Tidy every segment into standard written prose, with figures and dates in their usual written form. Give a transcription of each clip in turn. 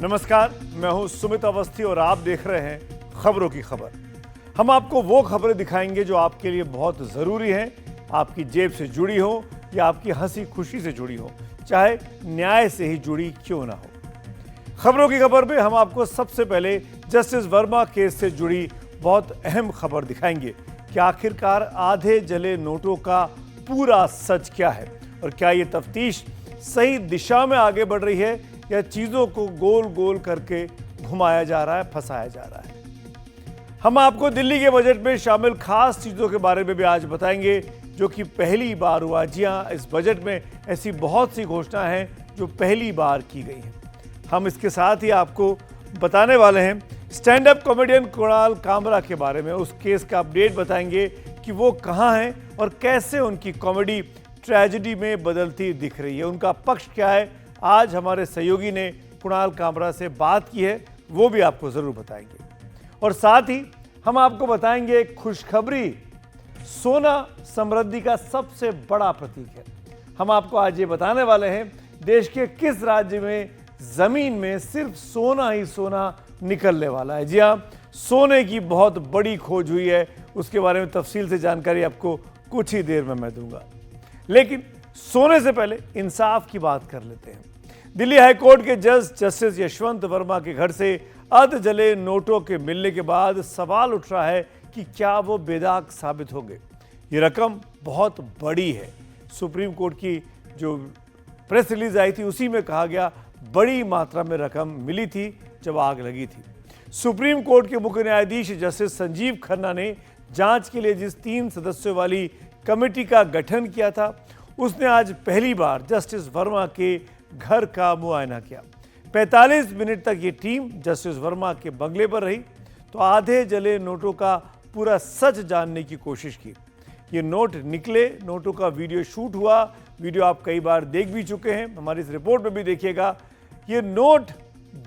नमस्कार, मैं हूं सुमित अवस्थी और आप देख रहे हैं खबरों की खबर। हम आपको वो खबरें दिखाएंगे जो आपके लिए बहुत ज़रूरी हैं, आपकी जेब से जुड़ी हो या आपकी हंसी खुशी से जुड़ी हो, चाहे न्याय से ही जुड़ी क्यों ना हो। खबरों की खबर में हम आपको सबसे पहले जस्टिस वर्मा केस से जुड़ी बहुत अहम खबर दिखाएंगे कि आखिरकार आधे जले नोटों का पूरा सच क्या है और क्या ये तफ्तीश सही दिशा में आगे बढ़ रही है या चीजों को गोल गोल करके घुमाया जा रहा है, फंसाया जा रहा है। हम आपको दिल्ली के बजट में शामिल खास चीजों के बारे में भी आज बताएंगे जो कि पहली बार हुआ। जी हां, इस बजट में ऐसी बहुत सी घोषणाएं हैं जो पहली बार की गई हैं। हम इसके साथ ही आपको बताने वाले हैं stand up comedian Kunal Kamra के बारे में। उस केस का अपडेट बताएंगे कि वो कहां हैं और कैसे उनकी कॉमेडी ट्रेजेडी में बदलती दिख रही है, उनका पक्ष क्या है। आज हमारे सहयोगी ने कुणाल कामरा से बात की है, वो भी आपको जरूर बताएंगे। और साथ ही हम आपको बताएंगे एक खुशखबरी, सोना समृद्धि का सबसे बड़ा प्रतीक है। हम आपको आज ये बताने वाले हैं देश के किस राज्य में जमीन में सिर्फ सोना ही सोना निकलने वाला है। जी हाँ, सोने की बहुत बड़ी खोज हुई है, उसके बारे में तफसील से जानकारी आपको कुछ ही देर में मैं दूंगा। लेकिन सोने से पहले इंसाफ की बात कर लेते हैं। दिल्ली हाई कोर्ट के जज जस्टिस यशवंत वर्मा के घर से अर्ध जले नोटों के मिलने के बाद सवाल उठ रहा है कि क्या वो बेदाग साबित होंगे। ये रकम बहुत बड़ी है। सुप्रीम कोर्ट की जो प्रेस रिलीज आई थी उसी में कहा गया बड़ी मात्रा में रकम मिली थी जब आग लगी थी। सुप्रीम कोर्ट के मुख्य न्यायाधीश जस्टिस संजीव खन्ना ने जांच के लिए जिस 3 सदस्यों वाली कमेटी का गठन किया था, उसने आज पहली बार जस्टिस वर्मा के घर का मुआयना किया। 45 मिनट तक ये टीम जस्टिस वर्मा के बंगले पर रही तो आधे जले नोटों का पूरा सच जानने की कोशिश की। ये नोट निकले, नोटों का वीडियो शूट हुआ, वीडियो आप कई बार देख भी चुके हैं, हमारी इस रिपोर्ट में भी देखिएगा। ये नोट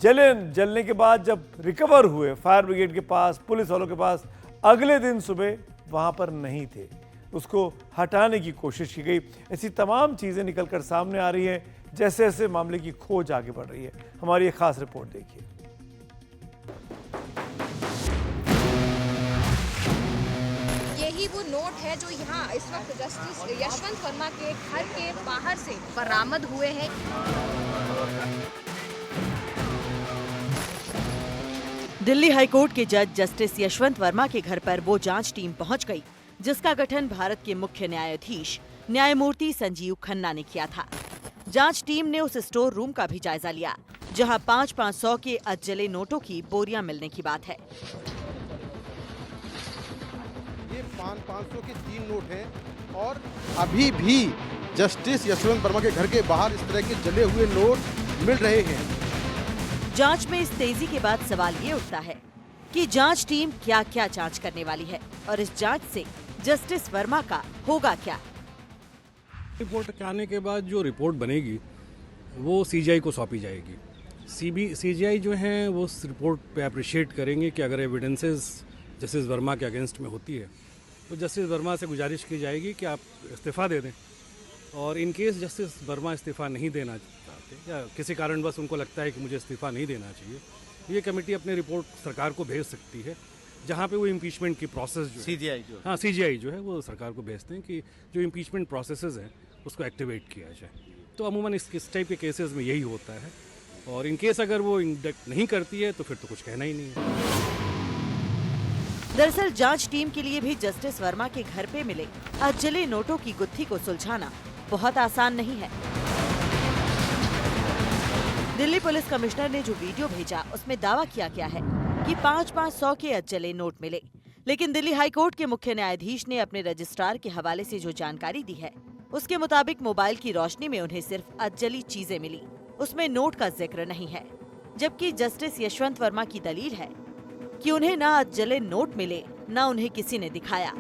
जलने के बाद जब रिकवर हुए फायर ब्रिगेड के पास, पुलिस वालों के पास, अगले दिन सुबह वहां पर नहीं थे, उसको हटाने की कोशिश की गई। ऐसी तमाम चीज़ें निकलकर सामने आ रही हैं जैसे जैसे मामले की खोज आगे बढ़ रही है। हमारी एक खास रिपोर्ट देखिए। यही वो नोट है जो यहाँ इस वक्त जस्टिस यशवंत वर्मा के घर के बाहर से बरामद हुए हैं। दिल्ली हाईकोर्ट के जज जस्टिस यशवंत वर्मा के घर पर वो जांच टीम पहुंच गई जिसका गठन भारत के मुख्य न्यायाधीश न्यायमूर्ति संजीव खन्ना ने किया था। जांच टीम ने उस स्टोर रूम का भी जायजा लिया जहां 500 के अधजले नोटों की बोरियां मिलने की बात है। ये 500 के 3 नोट हैं और अभी भी जस्टिस यशवंत वर्मा के घर के बाहर इस तरह के जले हुए नोट मिल रहे हैं। जांच में इस तेजी के बाद सवाल ये उठता है कि जांच टीम क्या क्या जांच करने वाली है और इस जांच से जस्टिस वर्मा का होगा क्या। रिपोर्ट के आने के बाद जो रिपोर्ट बनेगी वो सीजीआई को सौंपी जाएगी। सीजीआई जो है वो उस रिपोर्ट पे अप्रिशिएट करेंगे कि अगर एविडेंसेस जस्टिस वर्मा के अगेंस्ट में होती है तो जस्टिस वर्मा से गुजारिश की जाएगी कि आप इस्तीफ़ा दे दें। और इन केस जस्टिस वर्मा इस्तीफ़ा नहीं देना चाहते या किसी कारणवश उनको लगता है कि मुझे इस्तीफ़ा नहीं देना चाहिए, ये कमेटी अपनी रिपोर्ट सरकार को भेज सकती है जहाँ पे वो इम्पीचमेंट की प्रोसेस जो सीजीआई जो है वो सरकार को भेजते हैं कि जो इम्पीचमेंट प्रोसेसेस हैं उसको एक्टिवेट किया जाए। तो अमूमन इस टाइप के केसेस में यही होता है और इन केस अगर वो इंडक्ट नहीं करती है तो फिर तो कुछ कहना ही नहीं है। दरअसल जांच टीम के लिए भी जस्टिस वर्मा के घर पे मिले अधजले नोटों की गुत्थी को सुलझाना बहुत आसान नहीं है। दिल्ली पुलिस कमिश्नर ने जो वीडियो भेजा उसमें दावा किया गया है कि 500 के अधजले नोट मिले, लेकिन दिल्ली हाईकोर्ट के मुख्य न्यायाधीश ने अपने रजिस्ट्रार के हवाले से जो जानकारी दी है उसके मुताबिक मोबाइल की रोशनी में उन्हें सिर्फ अधजली चीजें मिली, उसमें नोट का जिक्र नहीं है। जबकि जस्टिस यशवंत वर्मा की दलील है कि उन्हें ना अधजले नोट मिले ना उन्हें किसी ने दिखाया।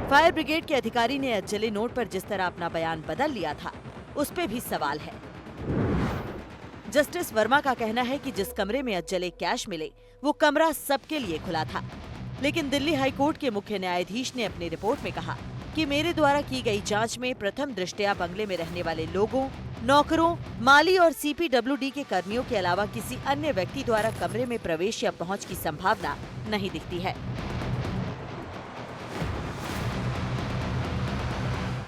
फायर ब्रिगेड के अधिकारी ने अधजले नोट पर जिस तरह अपना बयान बदल लिया था उस पे भी सवाल है। जस्टिस वर्मा का कहना है कि जिस कमरे में अधजले कैश मिले वो कमरा सबके लिए खुला था, लेकिन दिल्ली हाईकोर्ट के मुख्य न्यायाधीश ने अपनी रिपोर्ट में कहा कि मेरे द्वारा की गई जांच में प्रथम दृष्टया बंगले में रहने वाले लोगों नौकरों, माली और सीपीडब्ल्यूडी के कर्मियों के अलावा किसी अन्य व्यक्ति द्वारा कमरे में प्रवेश या पहुंच की संभावना नहीं दिखती है।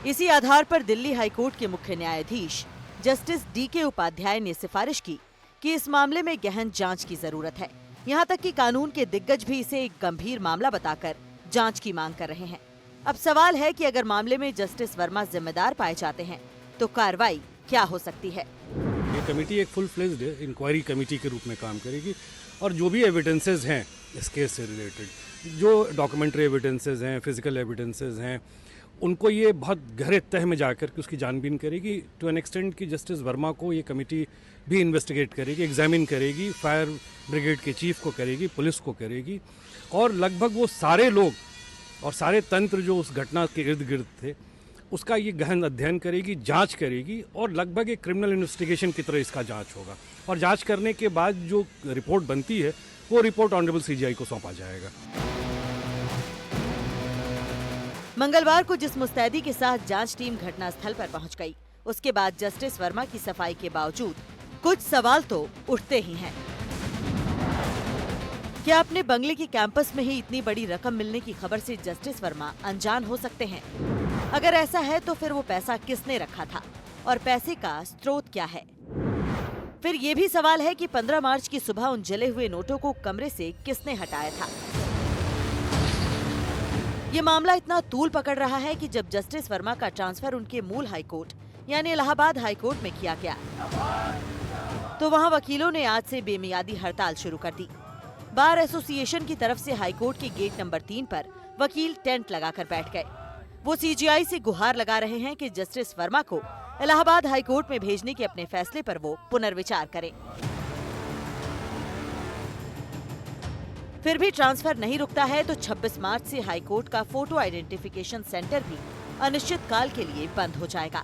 इसी आधार पर दिल्ली हाईकोर्ट के मुख्य न्यायाधीश जस्टिस डीके उपाध्याय ने सिफारिश की कि इस मामले में गहन जांच की जरूरत है। यहां तक कि कानून के दिग्गज भी इसे एक गंभीर मामला बताकर जांच की मांग कर रहे हैं। अब सवाल है कि अगर मामले में जस्टिस वर्मा जिम्मेदार पाए जाते हैं तो कार्रवाई क्या हो सकती है। ये कमेटी एक फुल फ्लेज्ड इंक्वायरी कमेटी के रूप में काम करेगी और जो भी एविडेंसेस हैं इस केस से रिलेटेड, जो डॉक्यूमेंट्री एविडेंसेस हैं, फिजिकल एविडेंसेस हैं, उनको ये बहुत गहरे तह में जाकर के उसकी जानबीन करेगी टू एन एक्सटेंट कि जस्टिस वर्मा को ये कमेटी भी इन्वेस्टिगेट करेगी, एग्जामिन करेगी, फायर ब्रिगेड के चीफ को करेगी, पुलिस को करेगी और लगभग वो सारे लोग और सारे तंत्र जो उस घटना के इर्द गिर्द थे उसका ये गहन अध्ययन करेगी, जांच करेगी और लगभग एक क्रिमिनल इन्वेस्टिगेशन की तरह इसका जांच होगा और जांच करने के बाद जो रिपोर्ट बनती है वो रिपोर्ट ऑनरेबल सीजीआई को सौंपा जाएगा। मंगलवार को जिस मुस्तैदी के साथ जांच टीम घटनास्थल पर पहुंच गई, उसके बाद जस्टिस वर्मा की सफाई के बावजूद कुछ सवाल तो उठते ही हैं। क्या अपने बंगले के कैंपस में ही इतनी बड़ी रकम मिलने की खबर से जस्टिस वर्मा अनजान हो सकते हैं? अगर ऐसा है तो फिर वो पैसा किसने रखा था और पैसे का स्रोत क्या है? फिर ये भी सवाल है कि 15 मार्च की सुबह उन जले हुए नोटों को कमरे से किसने हटाया था। ये मामला इतना तूल पकड़ रहा है कि जब जस्टिस वर्मा का ट्रांसफर उनके मूल हाईकोर्ट यानी इलाहाबाद हाईकोर्ट में किया गया तो वहां वकीलों ने आज से बेमियादी हड़ताल शुरू कर दी। बार एसोसिएशन की तरफ से हाईकोर्ट के गेट नंबर 3 पर वकील टेंट लगाकर बैठ गए। वो सीजीआई से गुहार लगा रहे हैं कि जस्टिस वर्मा को इलाहाबाद हाईकोर्ट में भेजने के अपने फैसले पर वो पुनर्विचार करें। फिर भी ट्रांसफर नहीं रुकता है तो 26 मार्च से हाईकोर्ट का फोटो आइडेंटिफिकेशन सेंटर भी अनिश्चित काल के लिए बंद हो जाएगा।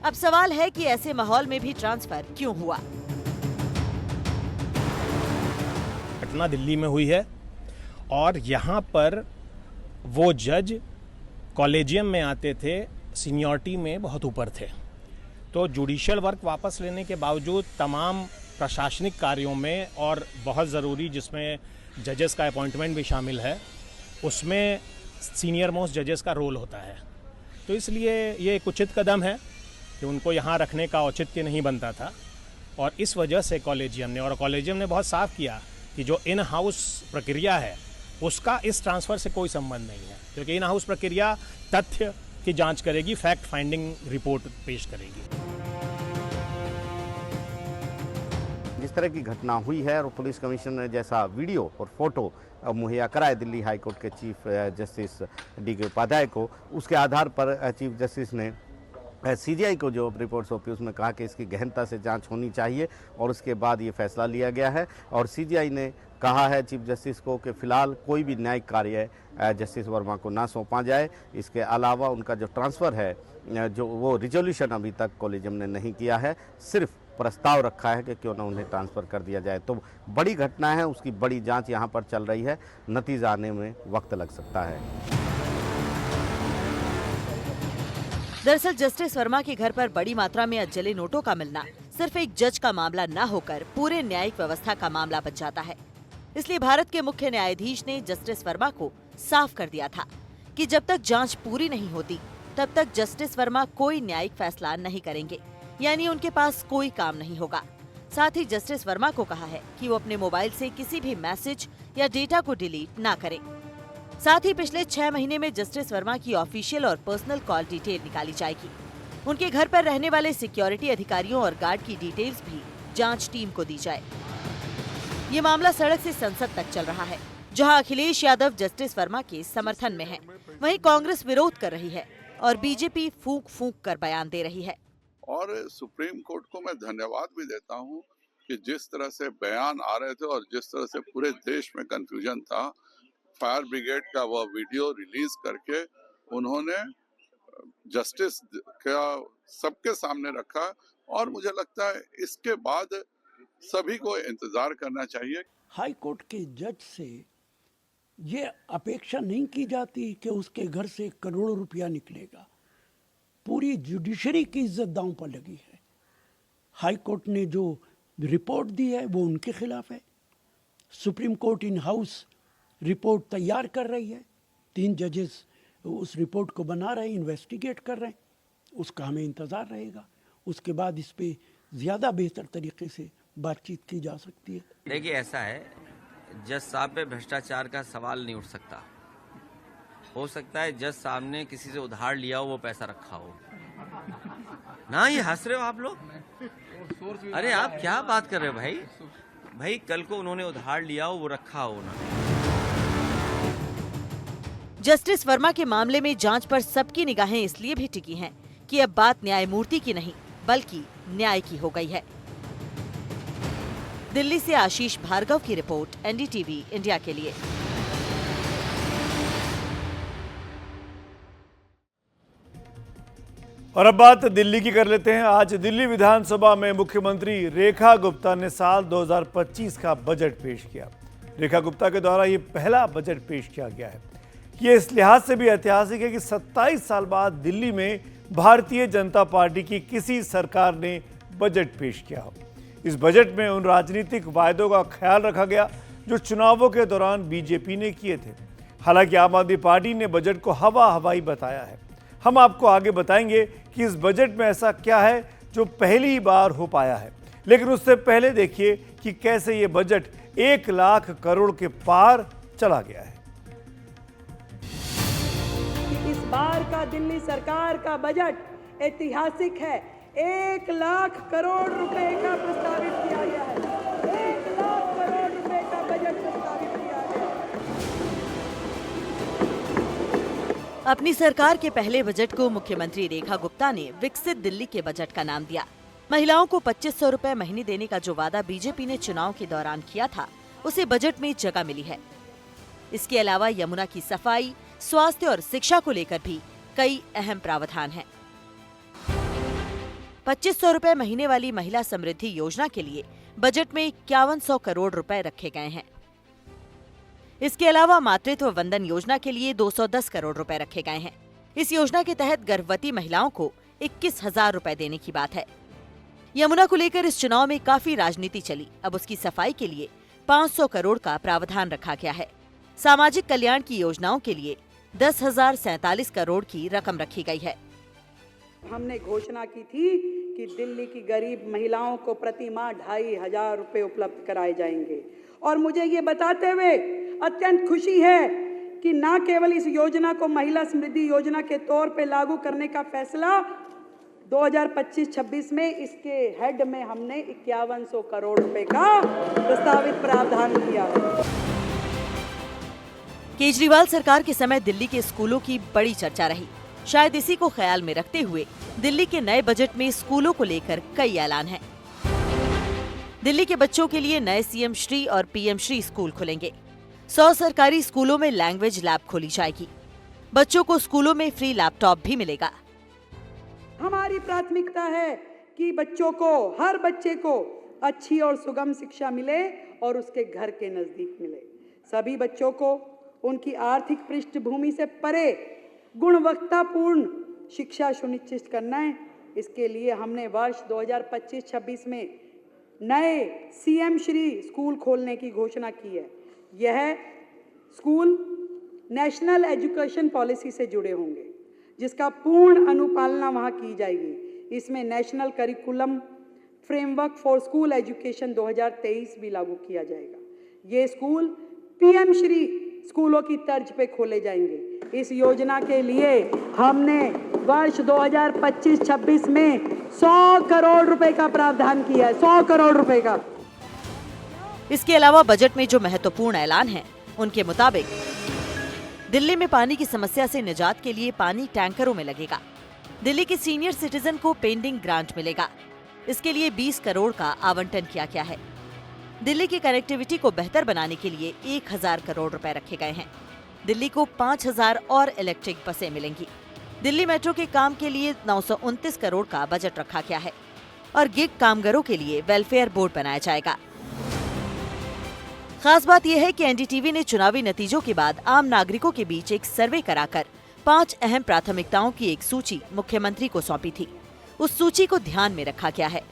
अब सवाल है कि ऐसे माहौल में भी ट्रांसफर क्यों हुआ? घटना दिल्ली में हुई है और यहाँ पर वो जज कॉलेजियम में आते थे, सीनियरिटी में बहुत ऊपर थे, तो जुडिशियल वर्क वापस लेने के बावजूद तमाम प्रशासनिक कार्यों में और बहुत ज़रूरी जिसमें जजेस का अपॉइंटमेंट भी शामिल है, उसमें सीनियर मोस्ट जजेस का रोल होता है। तो इसलिए ये एक उचित कदम है कि उनको यहाँ रखने का औचित्य नहीं बनता था और इस वजह से कॉलेजियम ने बहुत साफ किया कि जो इन हाउस प्रक्रिया है उसका इस ट्रांसफ़र से कोई संबंध नहीं है, क्योंकि इन हाउस प्रक्रिया तथ्य की जांच करेगी, फैक्ट फाइंडिंग रिपोर्ट पेश करेगी। जिस तरह की घटना हुई है और पुलिस कमिश्नर ने जैसा वीडियो और फोटो मुहैया कराए दिल्ली हाई कोर्ट के चीफ जस्टिस डीके उपाध्याय को, उसके आधार पर चीफ जस्टिस ने सीजीआई को जो रिपोर्ट सौंपी उसमें कहा कि इसकी गहनता से जांच होनी चाहिए और उसके बाद ये फैसला लिया गया है। और सीजीआई ने कहा है चीफ जस्टिस को कि फ़िलहाल कोई भी न्यायिक कार्य जस्टिस वर्मा को ना सौंपा जाए। इसके अलावा उनका जो ट्रांसफ़र है जो वो रिजोल्यूशन अभी तक कॉलेजियम ने नहीं किया है, सिर्फ प्रस्ताव रखा है कि क्यों ना उन्हें ट्रांसफ़र कर दिया जाए। तो बड़ी घटना है, उसकी बड़ी जांच यहाँ पर चल रही है, नतीजा आने में वक्त लग सकता है। दरअसल जस्टिस वर्मा के घर पर बड़ी मात्रा में अजले नोटों का मिलना सिर्फ एक जज का मामला न होकर पूरे न्यायिक व्यवस्था का मामला बन जाता है। इसलिए भारत के मुख्य न्यायाधीश ने जस्टिस वर्मा को साफ कर दिया था कि जब तक जांच पूरी नहीं होती तब तक जस्टिस वर्मा कोई न्यायिक फैसला नहीं करेंगे, यानी उनके पास कोई काम नहीं होगा। साथ ही जस्टिस वर्मा को कहा है कि वो अपने मोबाइल से किसी भी मैसेज या डेटा को डिलीट ना करें। साथ ही पिछले 6 महीने में जस्टिस वर्मा की ऑफिशियल और पर्सनल कॉल डिटेल निकाली जाएगी। उनके घर पर रहने वाले सिक्योरिटी अधिकारियों और गार्ड की डिटेल्स भी जांच टीम को दी जाए। ये मामला सड़क से संसद तक चल रहा है, जहां अखिलेश यादव जस्टिस वर्मा के समर्थन में है, वहीं कांग्रेस विरोध कर रही है और बीजेपी फूंक फूंक कर बयान दे रही है। और सुप्रीम कोर्ट को मैं धन्यवाद भी देता हूं कि जिस तरह से बयान आ रहे थे और जिस तरह से पूरे देश में कंफ्यूजन था, फायर ब्रिगेड का वह वीडियो रिलीज करके उन्होंने जस्टिस का सबके सामने रखा और मुझे लगता है इसके बाद सभी को इंतजार करना चाहिए। हाई कोर्ट के जज से ये अपेक्षा नहीं की जाती कि उसके घर से करोड़ों रुपया निकलेगा। पूरी जुडिशरी की इज्जत दांव पर लगी है हाई कोर्ट ने जो रिपोर्ट दी है वो उनके खिलाफ है। Supreme court in house report तैयार कर रही है, 3 जजेस उस रिपोर्ट को बना रहे हैं, इन्वेस्टिगेट कर रहे हैं, उसका हमें इंतज़ार रहेगा। उसके बाद इस पे ज़्यादा बेहतर तरीके से बातचीत की जा सकती है। देखिए ऐसा है, जज साहब पे भ्रष्टाचार का सवाल नहीं उठ सकता। हो सकता है जज साहब ने किसी से उधार लिया हो, वो पैसा रखा हो ना। ये हंस रहे हो आप लोग? अरे आप क्या बात कर रहे हो भाई? भाई कल को उन्होंने उधार लिया हो, वो रखा हो ना। जस्टिस वर्मा के मामले में जांच पर सबकी निगाहें इसलिए भी टिकी हैं कि अब बात न्यायमूर्ति की नहीं बल्कि न्याय की हो गई है। दिल्ली से आशीष भार्गव की रिपोर्ट, एनडीटीवी इंडिया के लिए। और अब बात दिल्ली की कर लेते हैं। आज दिल्ली विधानसभा में मुख्यमंत्री रेखा गुप्ता ने साल 2025 का बजट पेश किया। रेखा गुप्ता के द्वारा ये पहला बजट पेश किया गया है। ये इस लिहाज से भी ऐतिहासिक है कि 27 साल बाद दिल्ली में भारतीय जनता पार्टी की किसी सरकार ने बजट पेश किया हो। इस बजट में उन राजनीतिक वायदों का ख्याल रखा गया जो चुनावों के दौरान बीजेपी ने किए थे। हालांकि आम आदमी पार्टी ने बजट को हवा हवाई बताया है। हम आपको आगे बताएंगे कि इस बजट में ऐसा क्या है जो पहली बार हो पाया है। लेकिन उससे पहले देखिए कि कैसे ये बजट 1 लाख करोड़ के पार चला गया है। इस बार का दिल्ली सरकार का बजट ऐतिहासिक है। 1 लाख करोड़ रुपए का प्रस्तावित किया गया है। 1 लाख करोड़ रुपए का बजट प्रस्तावित किया गया है। अपनी सरकार के पहले बजट को मुख्यमंत्री रेखा गुप्ता ने विकसित दिल्ली के बजट का नाम दिया। महिलाओं को 2500 रुपए महीने देने का जो वादा बीजेपी ने चुनाव के दौरान किया था, उसे बजट में जगह मिली है। इसके अलावा यमुना की सफाई, स्वास्थ्य और शिक्षा को लेकर भी कई अहम प्रावधान हैं। 2500 रुपए महीने वाली महिला समृद्धि योजना के लिए बजट में 5100 करोड़ रुपए रखे गए हैं। इसके अलावा मातृत्व वंदन योजना के लिए 210 करोड़ रुपए रखे गए हैं। इस योजना के तहत गर्भवती महिलाओं को 21,000 रुपए देने की बात है। यमुना को लेकर इस चुनाव में काफी राजनीति चली। अब उसकी सफाई के लिए 500 करोड़ का प्रावधान रखा गया है। सामाजिक कल्याण की योजनाओं के लिए 10,047 करोड़ की रकम रखी गई है। हमने घोषणा की थी कि दिल्ली की गरीब महिलाओं को प्रति माह 2,500 रुपए उपलब्ध कराए जाएंगे। और मुझे ये बताते हुए अत्यंत खुशी है कि न केवल इस योजना को महिला समृद्धि योजना के तौर पे लागू करने का फैसला 2025-26 में इसके हेड में हमने 5100 करोड़ रुपए का प्रस्तावित प्रावधान किया है। केजरीवाल सरकार के समय दिल्ली के स्कूलों की बड़ी चर्चा रही। शायद इसी को ख्याल में रखते हुए दिल्ली के नए बजट में स्कूलों को लेकर कई ऐलान हैं। दिल्ली के बच्चों के लिए नए सीएम श्री और पीएम श्री स्कूल खुलेंगे। 100 सरकारी स्कूलों में लैंग्वेज लैब खोली जाएगी। बच्चों को स्कूलों में फ्री लैपटॉप भी मिलेगा। हमारी प्राथमिकता है कि बच्चों को, हर बच्चे को अच्छी और सुगम शिक्षा मिले और उसके घर के नजदीक मिले। सभी बच्चों को उनकी आर्थिक पृष्ठभूमि से परे गुणवत्तापूर्ण शिक्षा सुनिश्चित करना है। इसके लिए हमने वर्ष 2025-26 में नए सीएम श्री स्कूल खोलने की घोषणा की है। यह स्कूल नेशनल एजुकेशन पॉलिसी से जुड़े होंगे, जिसका पूर्ण अनुपालना वहां की जाएगी। इसमें national curriculum framework for school education 2023 भी लागू किया जाएगा। ये स्कूल पीएम श्री स्कूलों की तर्ज पे खोले जाएंगे। इस योजना के लिए हमने वर्ष 2025-26 में 100 करोड़ रुपए का प्रावधान किया है। 100 करोड़ रुपए का। इसके अलावा बजट में जो महत्वपूर्ण ऐलान हैं, उनके मुताबिक दिल्ली में पानी की समस्या से निजात के लिए पानी टैंकरों में लगेगा। दिल्ली के सीनियर सिटीजन को पेंडिंग ग्रांट मिलेगा। इसके लिए 20 करोड़ का आवंटन किया गया है। दिल्ली की कनेक्टिविटी को बेहतर बनाने के लिए 1000 करोड़ रुपए रखे गए हैं। दिल्ली को 5000 और इलेक्ट्रिक बसें मिलेंगी। दिल्ली मेट्रो के काम के लिए 929 करोड़ का बजट रखा गया है और गिग कामगारों के लिए वेलफेयर बोर्ड बनाया जाएगा। खास बात यह है कि एनडीटीवी ने चुनावी नतीजों के बाद आम नागरिकों के बीच एक सर्वे कराकर 5 अहम प्राथमिकताओं की एक सूची मुख्यमंत्री को सौंपी थी। उस सूची को ध्यान में रखा गया है।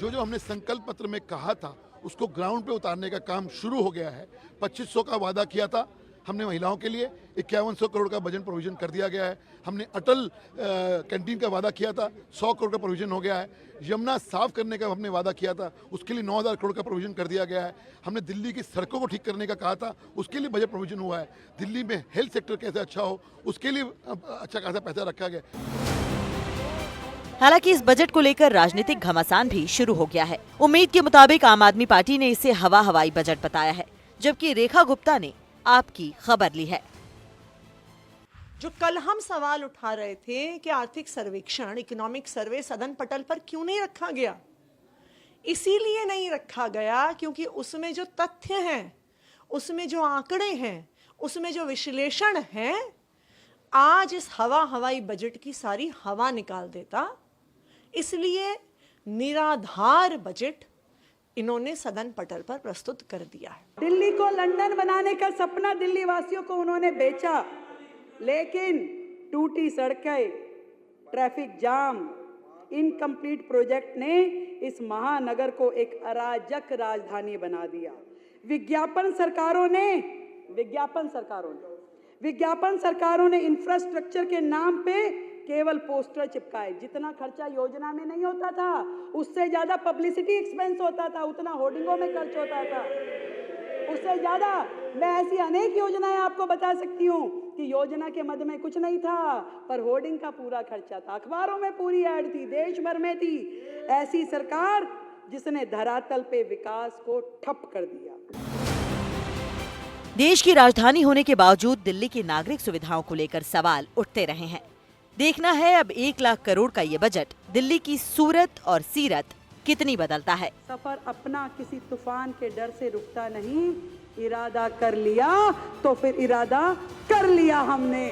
जो हमने संकल्प पत्र में कहा था उसको ग्राउंड पे उतारने का काम शुरू हो गया है। 2500 का वादा किया था हमने महिलाओं के लिए, 5100 करोड़ का बजट प्रोविजन कर दिया गया है। हमने अटल कैंटीन का वादा किया था, 100 करोड़ का प्रोविजन हो गया है। यमुना साफ करने का हमने वादा किया था, उसके लिए 9000 करोड़ का प्रोविजन कर दिया गया है। हमने दिल्ली की सड़कों को ठीक करने का कहा था, उसके लिए बजट प्रोविजन हुआ है। दिल्ली में हेल्थ सेक्टर कैसे अच्छा हो उसके लिए अच्छा खासा पैसा रखा गया। हालांकि इस बजट को लेकर राजनीतिक घमासान भी शुरू हो गया है। उम्मीद के मुताबिक आम आदमी पार्टी ने इसे हवाई बजट बताया है, जबकि रेखा गुप्ता ने आपकी खबर ली है। जो कल हम सवाल उठा रहे थे कि आर्थिक सर्वेक्षण, इकोनॉमिक सर्वे सदन पटल पर क्यों नहीं रखा गया, इसीलिए नहीं रखा गया क्योंकि उसमें जो तथ्य हैं, उसमें जो आंकड़े हैं, उसमें जो विश्लेषण है, आज इस हवाई बजट की सारी हवा निकाल देता। इसलिए निराधार बजट इन्होंने सदन पटल पर प्रस्तुत कर दिया है। दिल्ली को लंदन बनाने का सपना दिल्ली वासियों को उन्होंने बेचा, लेकिन टूटी सड़कें, ट्रैफिक जाम, इनकम्प्लीट प्रोजेक्ट ने इस महानगर को एक अराजक राजधानी बना दिया। विज्ञापन सरकारों ने इंफ्रास्ट्रक्चर के नाम पे केवल पोस्टर चिपकाए। जितना खर्चा योजना में नहीं होता था, उससे ज्यादा पब्लिसिटी एक्सपेंस होता था, उतना होर्डिंगों में खर्च होता था, उससे ज्यादा। मैं ऐसी अनेक योजनाएं आपको बता सकती हूँ कि योजना के मद में कुछ नहीं था, पर होर्डिंग का पूरा खर्चा था, अखबारों में पूरी ऐड थी, देश भर में थी। ऐसी सरकार जिसने धरातल पे विकास को ठप कर दिया। देश की राजधानी होने के बावजूद दिल्ली की नागरिक सुविधाओं को लेकर सवाल उठते रहे हैं। देखना है अब 1 लाख करोड़ का ये बजट दिल्ली की सूरत और सीरत कितनी बदलता है। सफर अपना किसी तूफान के डर से रुकता नहीं, इरादा कर लिया तो फिर इरादा कर लिया हमने।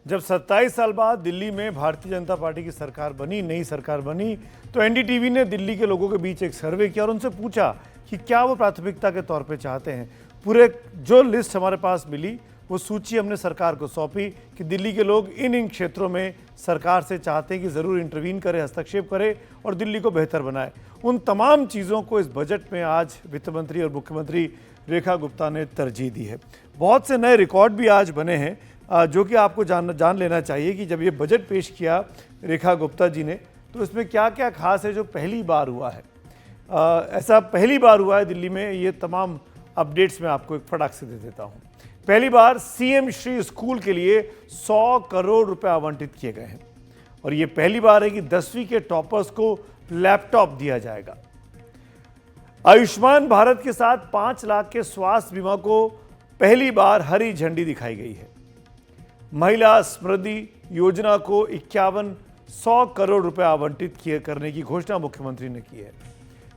जब 27 साल बाद दिल्ली में भारतीय जनता पार्टी की सरकार बनी, नई सरकार बनी, तो एनडीटीवी ने दिल्ली के लोगों के बीच एक सर्वे किया और उनसे पूछा कि क्या वो प्राथमिकता के तौर पे चाहते हैं। पूरे जो लिस्ट हमारे पास मिली वो सूची हमने सरकार को सौंपी कि दिल्ली के लोग इन क्षेत्रों में सरकार से चाहते हैं कि ज़रूर इंटरवीन करे, हस्तक्षेप करे और दिल्ली को बेहतर बनाए। उन तमाम चीज़ों को इस बजट में आज वित्त मंत्री और मुख्यमंत्री रेखा गुप्ता ने तरजीह दी है। बहुत से नए रिकॉर्ड भी आज बने हैं जो कि आपको जान लेना चाहिए कि जब ये बजट पेश किया रेखा गुप्ता जी ने, तो इसमें क्या क्या खास है जो पहली बार हुआ है। ऐसा पहली बार हुआ है दिल्ली में। ये तमाम अपडेट्स मैं आपको एक फटाक से दे देता हूँ। पहली बार सीएम श्री स्कूल के लिए 100 करोड़ रुपए आवंटित किए गए हैं और ये पहली बार है कि 10वीं के टॉपर्स को लैपटॉप दिया जाएगा। आयुष्मान भारत के साथ 5 लाख के स्वास्थ्य बीमा को पहली बार हरी झंडी दिखाई गई है। महिला स्मृति योजना को 5100 करोड़ रुपए आवंटित करने की घोषणा मुख्यमंत्री ने की है,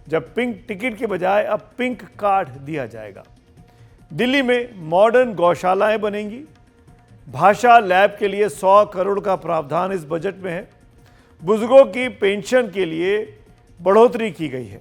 जब पिंक टिकट के बजाय अब पिंक कार्ड दिया जाएगा। दिल्ली में मॉडर्न गौशालाएं बनेंगी। भाषा लैब के लिए 100 करोड़ का प्रावधान इस बजट में है। बुजुर्गों की पेंशन के लिए बढ़ोतरी की गई है।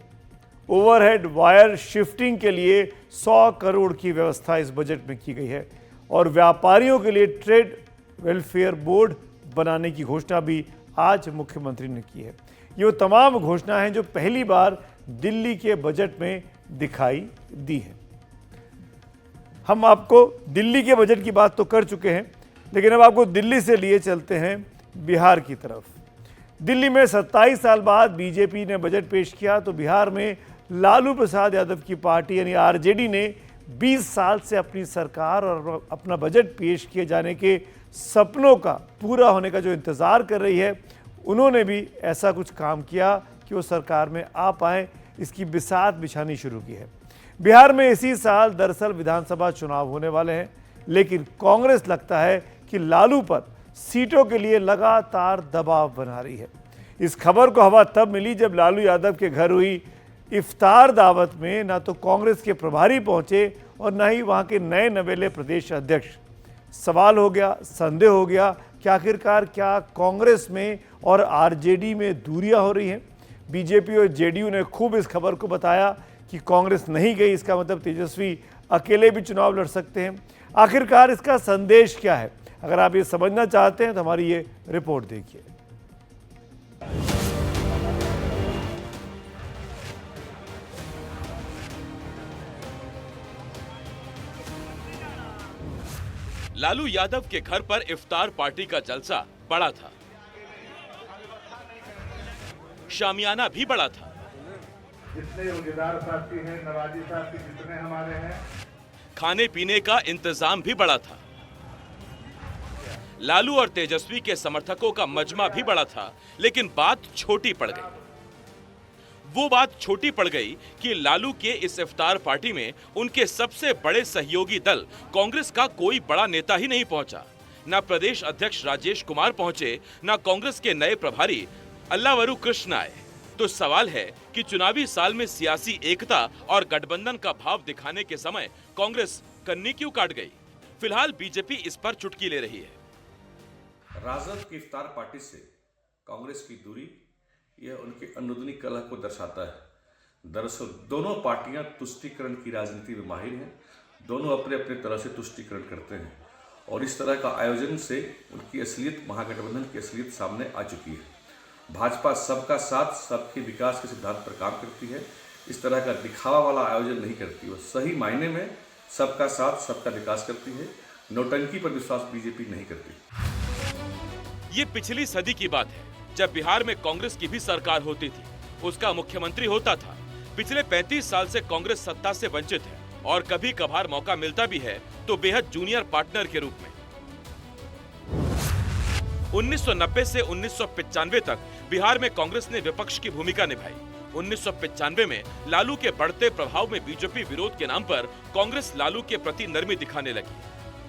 ओवरहेड वायर शिफ्टिंग के लिए 100 करोड़ की व्यवस्था इस बजट में की गई है और व्यापारियों के लिए ट्रेड वेलफेयर बोर्ड बनाने की घोषणा भी आज मुख्यमंत्री ने की है। ये वो तमाम घोषणाएं हैं जो पहली बार दिल्ली के बजट में दिखाई दी है। हम आपको दिल्ली के बजट की बात तो कर चुके हैं, लेकिन अब आपको दिल्ली से लिए चलते हैं बिहार की तरफ। दिल्ली में 27 साल बाद बीजेपी ने बजट पेश किया तो बिहार में लालू प्रसाद यादव की पार्टी यानी आरजेडी ने 20 साल से अपनी सरकार और अपना बजट पेश किए जाने के सपनों का पूरा होने का जो इंतज़ार कर रही है, उन्होंने भी ऐसा कुछ काम किया कि वो सरकार में आ पाएँ, इसकी बिसात बिछानी शुरू की है। बिहार में इसी साल दरअसल विधानसभा चुनाव होने वाले हैं, लेकिन कांग्रेस लगता है कि लालू पर सीटों के लिए लगातार दबाव बना रही है। इस खबर को हवा तब मिली जब लालू यादव के घर हुई इफ्तार दावत में ना तो कांग्रेस के प्रभारी पहुंचे और ना ही वहां के नए नवेले प्रदेश अध्यक्ष। सवाल हो गया, संदेह हो गया कि आखिरकार क्या कांग्रेस में और आरजेडी में दूरियां हो रही हैं। बीजेपी और जेडीयू ने खूब इस खबर को बताया कि कांग्रेस नहीं गई, इसका मतलब तेजस्वी अकेले भी चुनाव लड़ सकते हैं। आखिरकार इसका संदेश क्या है, अगर आप ये समझना चाहते हैं तो हमारी ये रिपोर्ट देखिए। लालू यादव के घर पर इफ्तार पार्टी का जलसा बड़ा था, शामियाना भी बड़ा था। जितने रोजेदार साथी हैं, नवाजी साथी जितने हमारे हैं, खाने पीने का इंतजाम भी बड़ा था। लालू और तेजस्वी के समर्थकों का मजमा भी बड़ा था, लेकिन बात छोटी पड़ गई। वो बात छोटी पड़ गई कि लालू के इस इफ्तार पार्टी में उनके सबसे बड़े सहयोगी दल कांग्रेस का कोई बड़ा नेता ही नहीं पहुंचा। ना प्रदेश अध्यक्ष राजेश कुमार पहुंचे, ना कांग्रेस के नए प्रभारी अल्लावरू कृष्ण आए। तो सवाल है कि चुनावी साल में सियासी एकता और गठबंधन का भाव दिखाने के समय कांग्रेस कन्नी क्यों काट गई? फिलहाल बीजेपी इस पर चुटकी ले रही है। राजद की इफ्तार पार्टी से कांग्रेस की दूरी यह उनकी अनुदिनी कलह को दर्शाता है। दरअसल दोनों पार्टियां तुष्टीकरण की राजनीति में माहिर हैं, दोनों अपने अपने तरह से तुष्टीकरण करते हैं और इस तरह का आयोजन से उनकी असलियत, महागठबंधन की असलियत सामने आ चुकी है। भाजपा सबका साथ सबके विकास के सिद्धांत पर काम करती है, इस तरह का दिखावा वाला आयोजन नहीं करती। वह सही मायने में सबका साथ सबका विकास करती है। नौटंकी पर विश्वास बीजेपी नहीं करती। ये पिछली सदी की बात है, जब बिहार में कांग्रेस की भी सरकार होती थी, उसका मुख्यमंत्री होता था। पिछले 35 साल से कांग्रेस सत्ता से वंचित है और कभी कभार मौका मिलता भी है तो बेहद जूनियर पार्टनर के रूप में। 1990 से 1995 तक बिहार में कांग्रेस ने विपक्ष की भूमिका निभाई। 1995 में लालू के बढ़ते प्रभाव में बीजेपी विरोध के नाम पर कांग्रेस लालू के प्रति नरमी दिखाने लगी।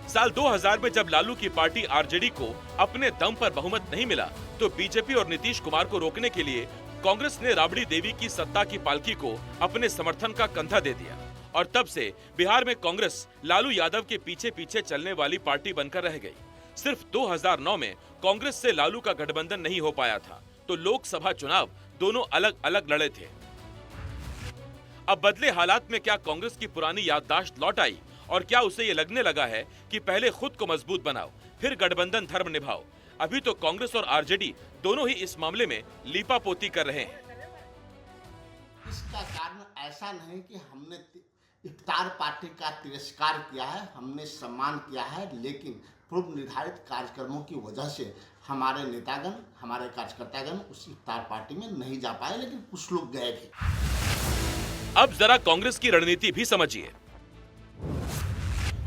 साल 2000 में जब लालू की पार्टी आरजेडी को अपने दम पर बहुमत नहीं मिला तो बीजेपी और नीतीश कुमार को रोकने के लिए कांग्रेस ने राबड़ी देवी की सत्ता की पालकी को अपने समर्थन का कंधा दे दिया और तब से बिहार में कांग्रेस लालू यादव के पीछे पीछे चलने वाली पार्टी बनकर रह गई। सिर्फ 2009 में कांग्रेस से लालू का गठबंधन नहीं हो पाया था तो लोकसभा चुनाव दोनों अलग अलग लड़े थे। अब बदले हालात में क्या कांग्रेस की पुरानी याददाश्त लौट आई और क्या उसे ये लगने लगा है कि पहले खुद को मजबूत बनाओ फिर गठबंधन धर्म निभाओ? अभी तो कांग्रेस और आरजेडी दोनों ही इस मामले में लीपापोती कर रहे हैं। इसका कारण ऐसा नहीं कि हमने इफ्तार पार्टी का तिरस्कार किया है, हमने सम्मान किया है, लेकिन पूर्व निर्धारित कार्यक्रमों की वजह से हमारे नेतागण, हमारे कार्यकर्तागण उस इफ्तार पार्टी में नहीं जा पाए, लेकिन कुछ लोग गए भी। अब जरा कांग्रेस की रणनीति भी समझिए।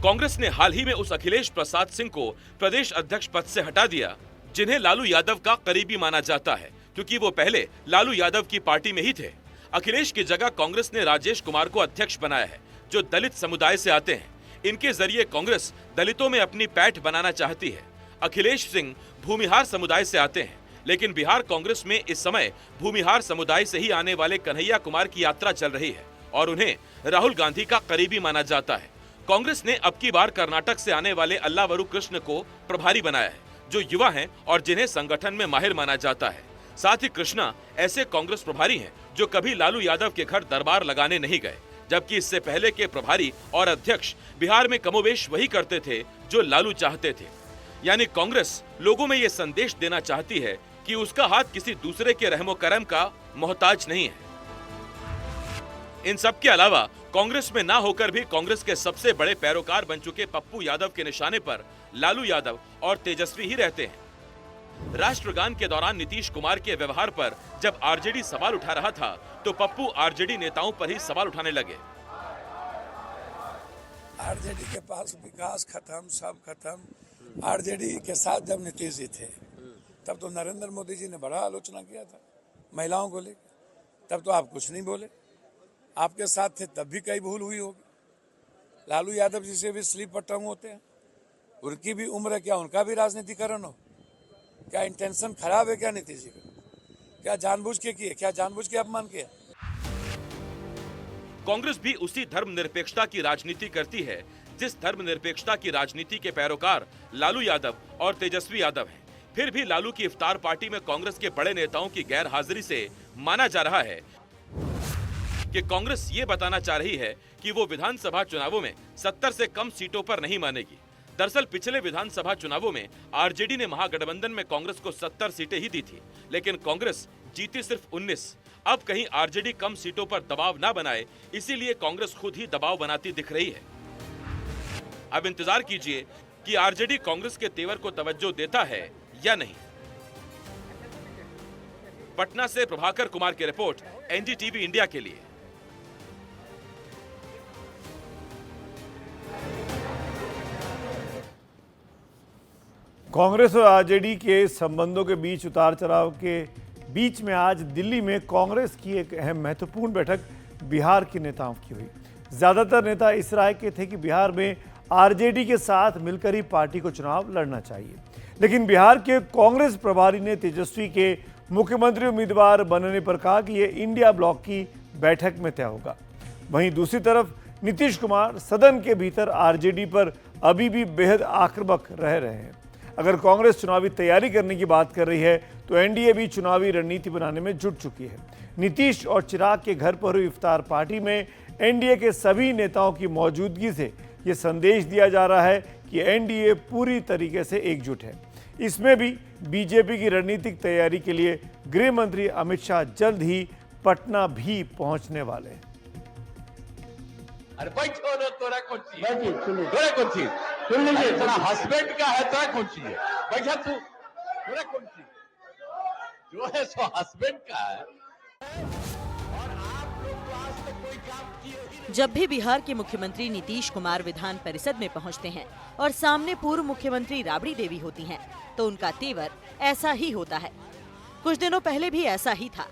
कांग्रेस ने हाल ही में उस अखिलेश प्रसाद सिंह को प्रदेश अध्यक्ष पद से हटा दिया जिन्हें लालू यादव का करीबी माना जाता है, क्योंकि वो पहले लालू यादव की पार्टी में ही थे। अखिलेश की जगह कांग्रेस ने राजेश कुमार को अध्यक्ष बनाया है, जो दलित समुदाय से आते हैं। इनके जरिए कांग्रेस दलितों में अपनी पैठ बनाना चाहती है। अखिलेश सिंह भूमिहार समुदाय से आते हैं, लेकिन बिहार कांग्रेस में इस समय भूमिहार समुदाय से ही आने वाले कन्हैया कुमार की यात्रा चल रही है और उन्हें राहुल गांधी का करीबी माना जाता है। कांग्रेस ने अब की बार कर्नाटक से आने वाले अल्लावरू कृष्ण को प्रभारी बनाया है, जो युवा हैं और जिन्हें संगठन में माहिर माना जाता है। साथ ही कृष्णा ऐसे कांग्रेस प्रभारी हैं जो कभी लालू यादव के घर दरबार लगाने नहीं गए, जबकि इससे पहले के प्रभारी और अध्यक्ष बिहार में कमोबेश वही करते थे जो लालू चाहते थे। यानी कांग्रेस लोगों में ये संदेश देना चाहती है कि उसका हाथ किसी दूसरे के रहमो करम का मोहताज नहीं है। इन सब के अलावा कांग्रेस में ना होकर भी कांग्रेस के सबसे बड़े पैरोकार बन चुके पप्पू यादव के निशाने पर लालू यादव और तेजस्वी ही रहते हैं। राष्ट्रगान के दौरान नीतीश कुमार के व्यवहार पर जब आरजेडी सवाल उठा रहा था तो पप्पू आरजेडी नेताओं पर ही सवाल उठाने लगे। आरजेडी के पास विकास खत्म, सब खत्म। आरजेडी के साथ जब नीतीश जी थे तब तो नरेंद्र मोदी जी ने बड़ा आलोचना किया था महिलाओं को लेकर, तब तो आप कुछ नहीं बोले। आपके साथ थे तब भी कई भूल हुई होगी। लालू यादव जी से भी स्लीप पर टंग होते हैं, उनकी भी उम्र है, क्या उनका भी राजनीतिकरण हो? क्या इंटेंशन खराब है क्या नीतीश जी का? क्या जानबूझ के किए? क्या जानबूझ के अपमान किया? कांग्रेस भी उसी धर्मनिरपेक्षता की राजनीति करती है जिस धर्मनिरपेक्षता की राजनीति के पैरोकार लालू यादव और तेजस्वी यादव हैं। फिर भी लालू की इफ्तार पार्टी में कांग्रेस के बड़े नेताओं की गैर हाजिरी से माना जा रहा है कि कांग्रेस ये बताना चाह रही है कि वो विधानसभा चुनावों में 70 से कम सीटों पर नहीं मानेगी। दरअसल पिछले विधानसभा चुनावों में आरजेडी ने महागठबंधन में कांग्रेस को 70 सीटें ही दी थी, लेकिन कांग्रेस जीती सिर्फ 19। अब कहीं आरजेडी कम सीटों पर दबाव ना बनाए, इसीलिए कांग्रेस खुद ही दबाव बनाती दिख रही है। अब इंतजार कीजिए कि आरजेडी कांग्रेस के तेवर को तवज्जो देता है या नहीं। पटना से प्रभाकर कुमार की रिपोर्ट, एनडीटीवी इंडिया के लिए। कांग्रेस और आरजेडी के संबंधों के बीच उतार चढ़ाव के बीच में आज दिल्ली में कांग्रेस की एक अहम महत्वपूर्ण बैठक बिहार के नेताओं की हुई। ज्यादातर नेता इस राय के थे कि बिहार में आरजेडी के साथ मिलकर ही पार्टी को चुनाव लड़ना चाहिए, लेकिन बिहार के कांग्रेस प्रभारी ने तेजस्वी के मुख्यमंत्री उम्मीदवार बनने पर कहा कि यह इंडिया ब्लॉक की बैठक में तय होगा। वहीं दूसरी तरफ नीतीश कुमार सदन के भीतर आरजेडी पर अभी भी बेहद आक्रामक रह रहे हैं। अगर कांग्रेस चुनावी तैयारी करने की बात कर रही है तो एनडीए भी चुनावी रणनीति बनाने में जुट चुकी है। नीतीश और चिराग के घर पर हुई इफ्तार पार्टी में एनडीए के सभी नेताओं की मौजूदगी से ये संदेश दिया जा रहा है कि एनडीए पूरी तरीके से एकजुट है। इसमें भी बीजेपी की रणनीतिक तैयारी के लिए गृह मंत्री अमित शाह जल्द ही पटना भी पहुंचने वाले हैं। अरे बैठो ना, तोरा कौन सी तोरा कौन सी सुन लीजिए, तेरा हस्बैंड का है, तोरा कौन सी है, बैठा तू, तोरा कौन सी जो है सो हस्बैंड का है। और आप लोग तो आज तक कोई काम किए ही नहीं। जब भी बिहार के मुख्यमंत्री नीतीश कुमार विधान परिषद में पहुंचते हैं और सामने पूर्व मुख्यमंत्री राबड़ी देवी होती हैं, तो उनका तेवर ऐसा ही होता है। कुछ दिनों पहले भी ऐसा ही था।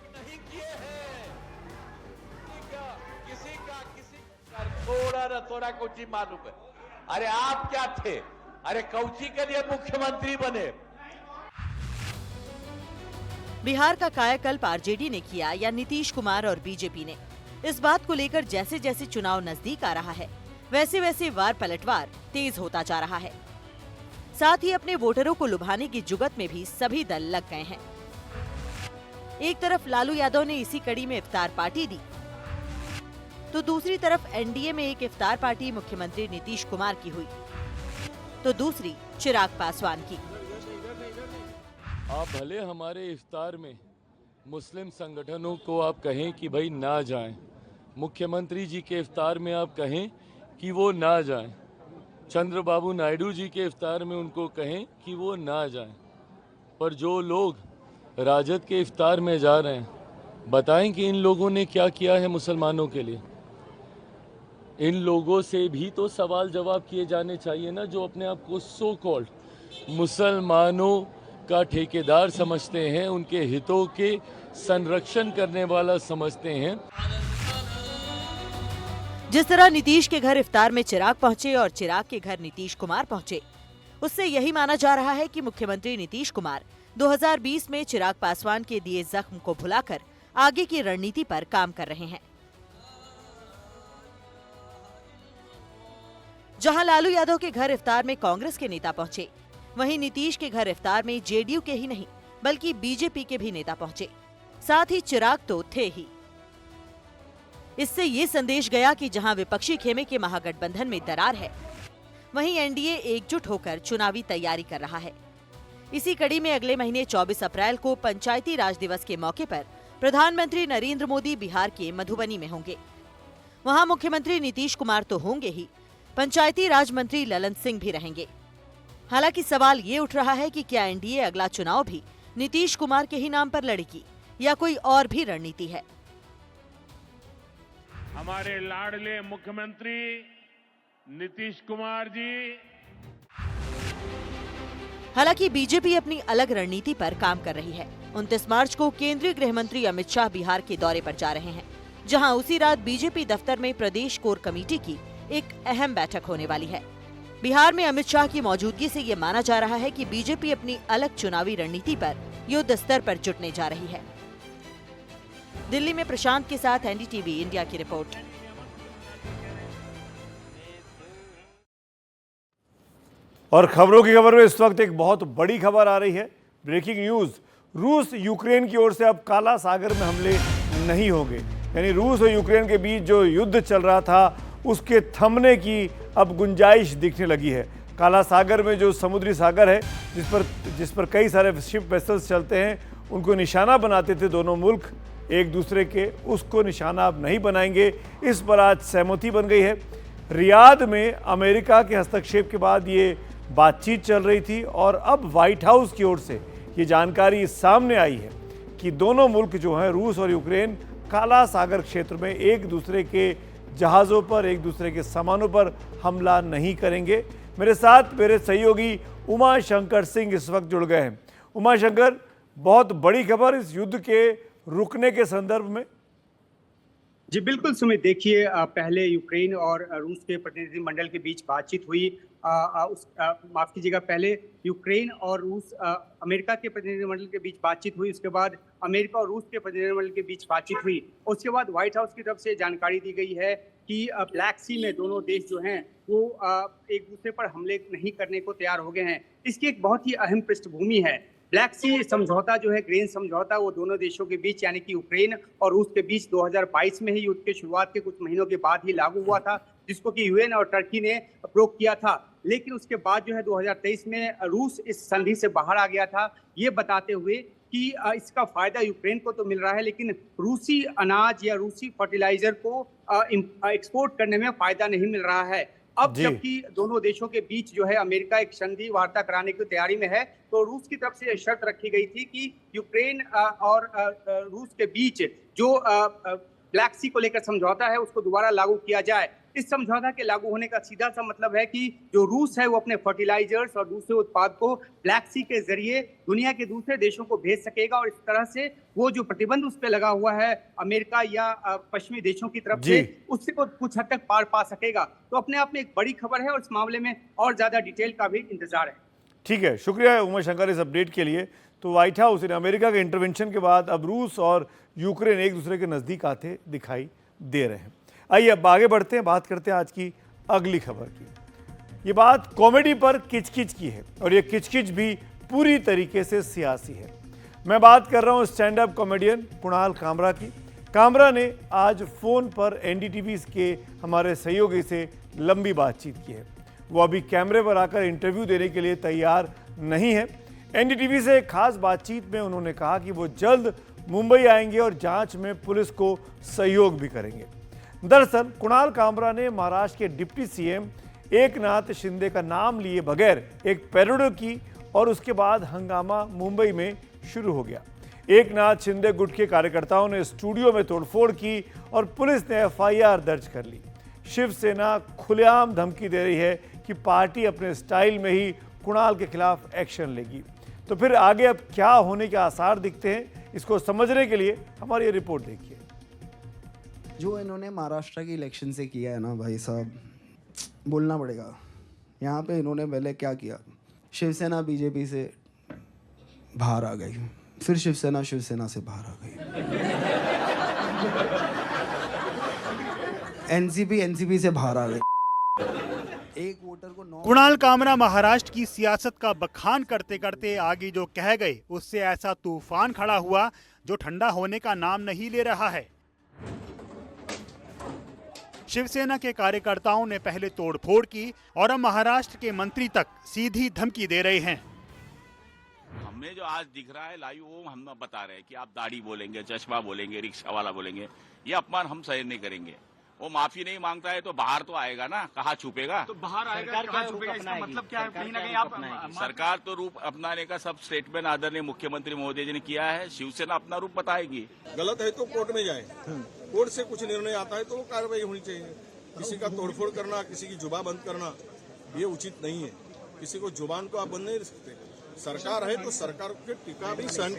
थोड़ा ना तोरा कौची मालूम है। अरे आप क्या थे, अरे कौची के लिए मुख्यमंत्री बने। बिहार का कायाकल्प आरजेडी ने किया या नीतीश कुमार और बीजेपी ने, इस बात को लेकर जैसे जैसे चुनाव नजदीक आ रहा है वैसे वैसे वार पलटवार तेज होता जा रहा है। साथ ही अपने वोटरों को लुभाने की जुगत में भी सभी दल लग गए हैं। एक तरफ लालू यादव ने इसी कड़ी में इफ्तार पार्टी दी, तो दूसरी तरफ एनडीए में एक इफ्तार पार्टी मुख्यमंत्री नीतीश कुमार की हुई, तो दूसरी चिराग पासवान की। आप भले हमारे इफ्तार में मुस्लिम संगठनों को आप कहें कि भाई ना जाएं, मुख्यमंत्री जी के इफ्तार में आप कहें कि वो ना जाएं, चंद्रबाबू नायडू जी के इफ्तार में उनको कहें कि वो ना जाएं, पर जो लोग राजद के इफ्तार में जा रहे हैं, बताएं कि इन लोगों ने क्या किया है मुसलमानों के लिए। इन लोगों से भी तो सवाल जवाब किए जाने चाहिए ना, जो अपने आप को सो कॉल्ड मुसलमानों का ठेकेदार समझते हैं, उनके हितों के संरक्षण करने वाला समझते हैं। जिस तरह नीतीश के घर इफ्तार में चिराग पहुंचे और चिराग के घर नीतीश कुमार पहुंचे, उससे यही माना जा रहा है कि मुख्यमंत्री नीतीश कुमार 2020 में चिराग पासवान के दिए जख्म को भुलाकर आगे की रणनीति पर काम कर रहे हैं। जहां लालू यादव के घर इफ्तार में कांग्रेस के नेता पहुंचे, वहीं नीतीश के घर इफ्तार में जेडीयू के ही नहीं बल्कि बीजेपी के भी नेता पहुंचे। साथ ही चिराग तो थे ही। इससे ये संदेश गया कि जहां विपक्षी खेमे के महागठबंधन में दरार है, वहीं एनडीए एकजुट होकर चुनावी तैयारी कर रहा है। इसी कड़ी में अगले महीने 24 अप्रैल को पंचायती राज दिवस के मौके पर प्रधानमंत्री नरेंद्र मोदी बिहार के मधुबनी में होंगे। वहां मुख्यमंत्री नीतीश कुमार तो होंगे ही, पंचायती राज मंत्री ललन सिंह भी रहेंगे। हालांकि सवाल ये उठ रहा है कि क्या एनडीए अगला चुनाव भी नीतीश कुमार के ही नाम पर लड़ेगी या कोई और भी रणनीति है। हमारे लाडले मुख्यमंत्री नीतीश कुमार जी। हालांकि बीजेपी अपनी अलग रणनीति पर काम कर रही है। 29 मार्च को केंद्रीय गृह मंत्री अमित शाह बिहार के दौरे पर जा रहे हैं, जहां उसी रात बीजेपी दफ्तर में प्रदेश कोर कमेटी की एक अहम बैठक होने वाली है। बिहार में अमित शाह की मौजूदगी से ये माना जा रहा है कि बीजेपी अपनी अलग चुनावी रणनीति पर युद्ध स्तर पर जुटने जा रही है। दिल्ली में प्रशांत के साथ एनडीटीवी इंडिया की रिपोर्ट। और खबरों की खबर में इस वक्त एक बहुत बड़ी खबर आ रही है। ब्रेकिंग न्यूज, रूस यूक्रेन की ओर से अब काला सागर में हमले नहीं होंगे। यानी रूस और यूक्रेन के बीच जो युद्ध चल रहा था उसके थमने की अब गुंजाइश दिखने लगी है। काला सागर में जो समुद्री सागर है जिस पर कई सारे शिप वेसल्स चलते हैं, उनको निशाना बनाते थे दोनों मुल्क एक दूसरे के, उसको निशाना अब नहीं बनाएंगे। इस पर आज सहमति बन गई है। रियाद में अमेरिका के हस्तक्षेप के बाद ये बातचीत चल रही थी और अब व्हाइट हाउस की ओर से ये जानकारी सामने आई है कि दोनों मुल्क जो हैं रूस और यूक्रेन काला सागर क्षेत्र में एक दूसरे के जहाज़ों पर, एक दूसरे के सामानों पर हमला नहीं करेंगे। मेरे साथ मेरे सहयोगी उमा शंकर सिंह इस वक्त जुड़ गए हैं। उमा शंकर, बहुत बड़ी खबर इस युद्ध के रुकने के संदर्भ में। जी बिल्कुल सुमित, देखिए पहले यूक्रेन और रूस के प्रतिनिधिमंडल के बीच बातचीत हुई। माफ कीजिएगा, पहले यूक्रेन और रूस अमेरिका के प्रतिनिधिमंडल के बीच बातचीत हुई, उसके बाद अमेरिका और रूस के प्रतिनिधिमंडल के बीच बातचीत हुई। उसके बाद व्हाइट हाउस की तरफ से जानकारी दी गई है कि ब्लैक सी में दोनों देश जो हैं वो एक दूसरे पर हमले नहीं करने को तैयार हो गए हैं। इसकी एक बहुत ही अहम पृष्ठभूमि है। ब्लैक सी समझौता जो है, ग्रेन समझौता, वो दोनों देशों के बीच यानी कि यूक्रेन और रूस के बीच 2022 में ही युद्ध के शुरुआत के कुछ महीनों के बाद ही लागू हुआ था, जिसको कि यूएन और टर्की ने अप्रूव किया था। लेकिन उसके बाद जो है 2023 में रूस इस संधि से बाहर आ गया था, ये बताते हुए कि इसका फायदा यूक्रेन को तो मिल रहा है लेकिन रूसी अनाज या रूसी फर्टिलाइजर को एक्सपोर्ट करने में फायदा नहीं मिल रहा है। अब जबकि दोनों देशों के बीच जो है अमेरिका एक संधि वार्ता कराने की तैयारी में है, तो रूस की तरफ से शर्त रखी गई थी कि यूक्रेन और रूस के बीच जो ब्लैक सी को लेकर समझौता है उसको दोबारा लागू किया जाए। इस समझौता के लागू होने का सीधा सा मतलब है कि जो रूस है वो अपने फर्टिलाइजर्स और दूसरे उत्पाद को ब्लैक सी के जरिए दुनिया के दूसरे देशों को भेज सकेगा और इस तरह से वो जो प्रतिबंध उस पर लगा हुआ है अमेरिका या पश्चिमी देशों की तरफ से, उससे को कुछ हद तक पार पा सकेगा। तो अपने आप में एक बड़ी खबर है और इस मामले में और ज्यादा डिटेल का भी इंतजार है। ठीक है, शुक्रिया उमा शंकर इस अपडेट के लिए। तो व्हाइट हाउस ने अमेरिका के इंटरवेंशन के बाद अब रूस और यूक्रेन एक दूसरे के नज़दीक आते दिखाई दे रहे हैं। आइए अब आगे बढ़ते हैं, बात करते हैं आज की अगली खबर की। ये बात कॉमेडी पर किचकिच की है और ये किचकिच भी पूरी तरीके से सियासी है। मैं बात कर रहा हूँ stand up comedian Kunal Kamra की। कामरा ने आज फ़ोन पर एनडीटीवी के हमारे सहयोगी से लंबी बातचीत की है। वो अभी कैमरे पर आकर इंटरव्यू देने के लिए तैयार नहीं है। एनडीटीवी से एक खास बातचीत में उन्होंने कहा कि वो जल्द मुंबई आएंगे और जांच में पुलिस को सहयोग भी करेंगे। दरअसल कुणाल कामरा ने महाराष्ट्र के डिप्टी सीएम एकनाथ शिंदे का नाम लिए बगैर एक पैरोडी की और उसके बाद हंगामा मुंबई में शुरू हो गया। एकनाथ शिंदे गुट के कार्यकर्ताओं ने स्टूडियो में तोड़फोड़ की और पुलिस ने एफआईआर दर्ज कर ली। शिवसेना खुलेआम धमकी दे रही है कि पार्टी अपने स्टाइल में ही कुणाल के खिलाफ एक्शन लेगी। तो फिर आगे अब क्या होने के आसार दिखते हैं, इसको समझने के लिए हमारी ये रिपोर्ट देखिए। जो इन्होंने महाराष्ट्र की इलेक्शन से किया है ना भाई साहब, बोलना पड़ेगा। यहाँ पे इन्होंने पहले क्या किया, शिवसेना बीजेपी से बाहर आ गई, फिर शिवसेना से बाहर आ गई, एनसीपी से बाहर आ गई। एक वोटर को कुणाल कामरा महाराष्ट्र की सियासत का बखान करते करते आगे जो कह गए उससे ऐसा तूफान खड़ा हुआ जो ठंडा होने का नाम नहीं ले रहा है। शिवसेना के कार्यकर्ताओं ने पहले तोड़फोड़ की और अब महाराष्ट्र के मंत्री तक सीधी धमकी दे रहे हैं। हमें जो आज दिख रहा है लाइव वो हम बता रहे हैं कि आप दाढ़ी बोलेंगे, चश्मा बोलेंगे, रिक्शा वाला बोलेंगे, ये अपमान हम सहन नहीं करेंगे। वो माफी नहीं मांगता है तो बाहर तो आएगा ना, कहाँ छुपेगा? तो बाहर आएगा, कहाँ छुपेगा? इसका मतलब क्या है? कहीं ना कहीं आप सरकार तो रूप अपनाने का सब स्टेटमेंट आदरणीय मुख्यमंत्री महोदय जी ने किया है। शिवसेना अपना रूप बताएगी। गलत है तो कोर्ट में जाए, कोर्ट से कुछ निर्णय आता है तो वो कार्रवाई होनी चाहिए। किसी का तोड़फोड़ करना, किसी की जुबान बंद करना ये उचित नहीं है। किसी को जुबान को आप बंद नहीं रख सकते। सरकार है तो सरकार की टीका भी सहन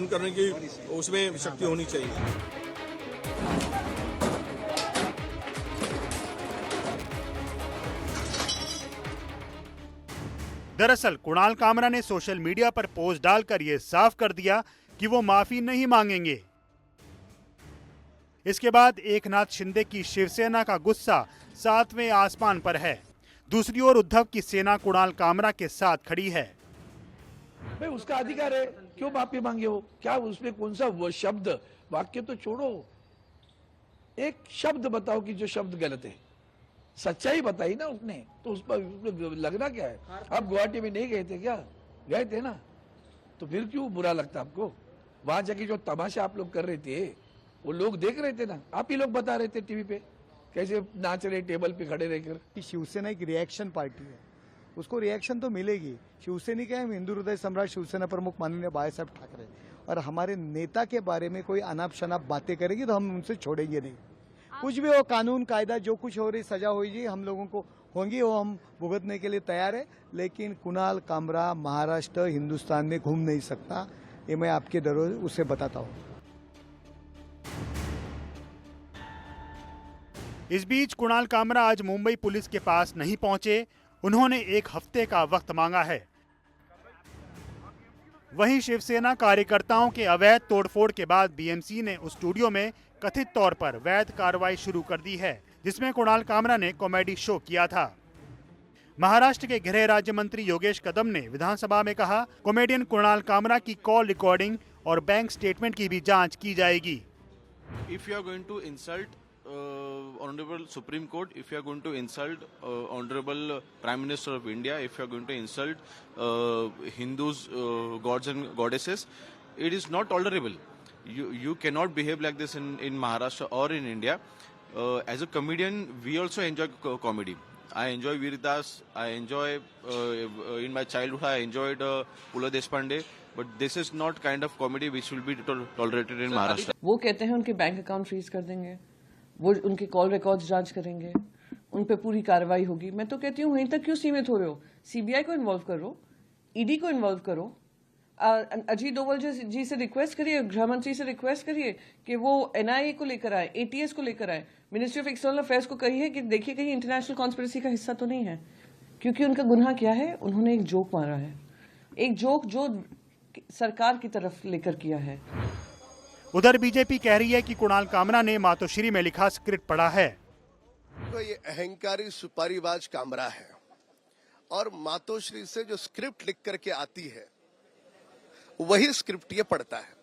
करने की उसमें शक्ति होनी चाहिए। दरअसल कुणाल कामरा ने सोशल मीडिया पर पोस्ट डालकर यह साफ कर दिया कि वो माफी नहीं मांगेंगे। इसके बाद एकनाथ शिंदे की शिवसेना का गुस्सा 7वें आसमान पर है। दूसरी ओर उद्धव की सेना कुणाल कामरा के साथ खड़ी है। भाई उसका अधिकार है, क्यों माफी मांगे हो? क्या उसमें कौन सा वो शब्द, वाक्य तो छोड़ो, एक शब्द बताओ कि जो शब्द गलत है। सच्चाई बताई ना उसने, तो उस पर लगना क्या है? आप गुवाहाटी में नहीं गए थे क्या? गए थे ना, तो फिर क्यों बुरा लगता आपको? वहां जाके जो तमाशा आप लोग कर रहे थे वो लोग देख रहे थे ना, आप ही लोग बता रहे थे टीवी पे कैसे नाच रहे टेबल पे खड़े रहकर। शिवसेना एक रिएक्शन पार्टी है उसको रिएक्शन तो मिलेगी। शिवसेना के हम हिंदू हृदय सम्राट शिवसेना प्रमुख माननीय बाला साहब ठाकरे और हमारे नेता के बारे में कोई अनाप शनाप बातें करेगी तो हम उनसे छोड़ेंगे नहीं। कुछ भी हो, कानून कायदा जो कुछ हो रही सजा होगी हम लोगों को होंगी, वो हम भुगतने के लिए तैयार है। लेकिन कुणाल कामरा महाराष्ट्र हिंदुस्तान में घूम नहीं सकता, ये मैं आपके दरों उससे बताता हूँ। इस बीच कुणाल कामरा आज मुंबई पुलिस के पास नहीं पहुंचे। उन्होंने 1 हफ्ते का वक्त मांगा है। वहीं शिवसेना कार्यकर्ताओं के अवैध तोड़फोड़ के बाद बीएमसी ने उस स्टूडियो में कथित तौर पर वैध कार्रवाई शुरू कर दी है, जिसमें कुणाल कामरा ने कॉमेडी शो किया था। महाराष्ट्र के गृह राज्य मंत्री योगेश कदम ने विधानसभा में कहा, कॉमेडियन कुणाल कामरा की कॉल रिकॉर्डिंग और बैंक स्टेटमेंट की भी जांच की जाएगी। If you are going to insult Honorable Supreme Court, if you are going to insult Honorable Prime Minister of India, if you are going to insult Hindus, gods and goddesses, it is not tolerable. You cannot behave like this in Maharashtra or in India. As a comedian, we also enjoy comedy. I enjoy Veerdas. I enjoy in my childhood I enjoyed Pula Deshpande. But this is not kind of comedy which will be tolerated in Maharashtra. वो कहते हैं उनके bank account freeze कर देंगे, वो उनके call records जांच करेंगे, उन पे पूरी कार्रवाई होगी। मैं तो कहती हूँ वहीं तक क्यों सीमित हो रहे हो? सीबीआई को इन्वॉल्व करो, ईडी को इन्वॉल्व करो, अजीत डोवल जी से रिक्वेस्ट करिए, गृह मंत्री से रिक्वेस्ट करिए कि वो एनआईए को लेकर आए, एटीएस को लेकर आए, मिनिस्ट्री ऑफ एक्सटर्नल अफेयर्स को कहिए कि देखिए कहीं इंटरनेशनल कॉन्स्पिरेसी का हिस्सा तो नहीं है। क्योंकि उनका गुनाह क्या है? उन्होंने एक जोक मारा है, एक जोक जो सरकार की तरफ लेकर किया है। उधर बीजेपी कह रही है कि कुणाल कामरा ने मातोश्री में लिखा स्क्रिप्ट पढ़ा है। तो ये अहंकारी सुपारीबाज कामरा है और मातोश्री से जो स्क्रिप्ट लिख करके आती है वही स्क्रिप्ट ये पढ़ता है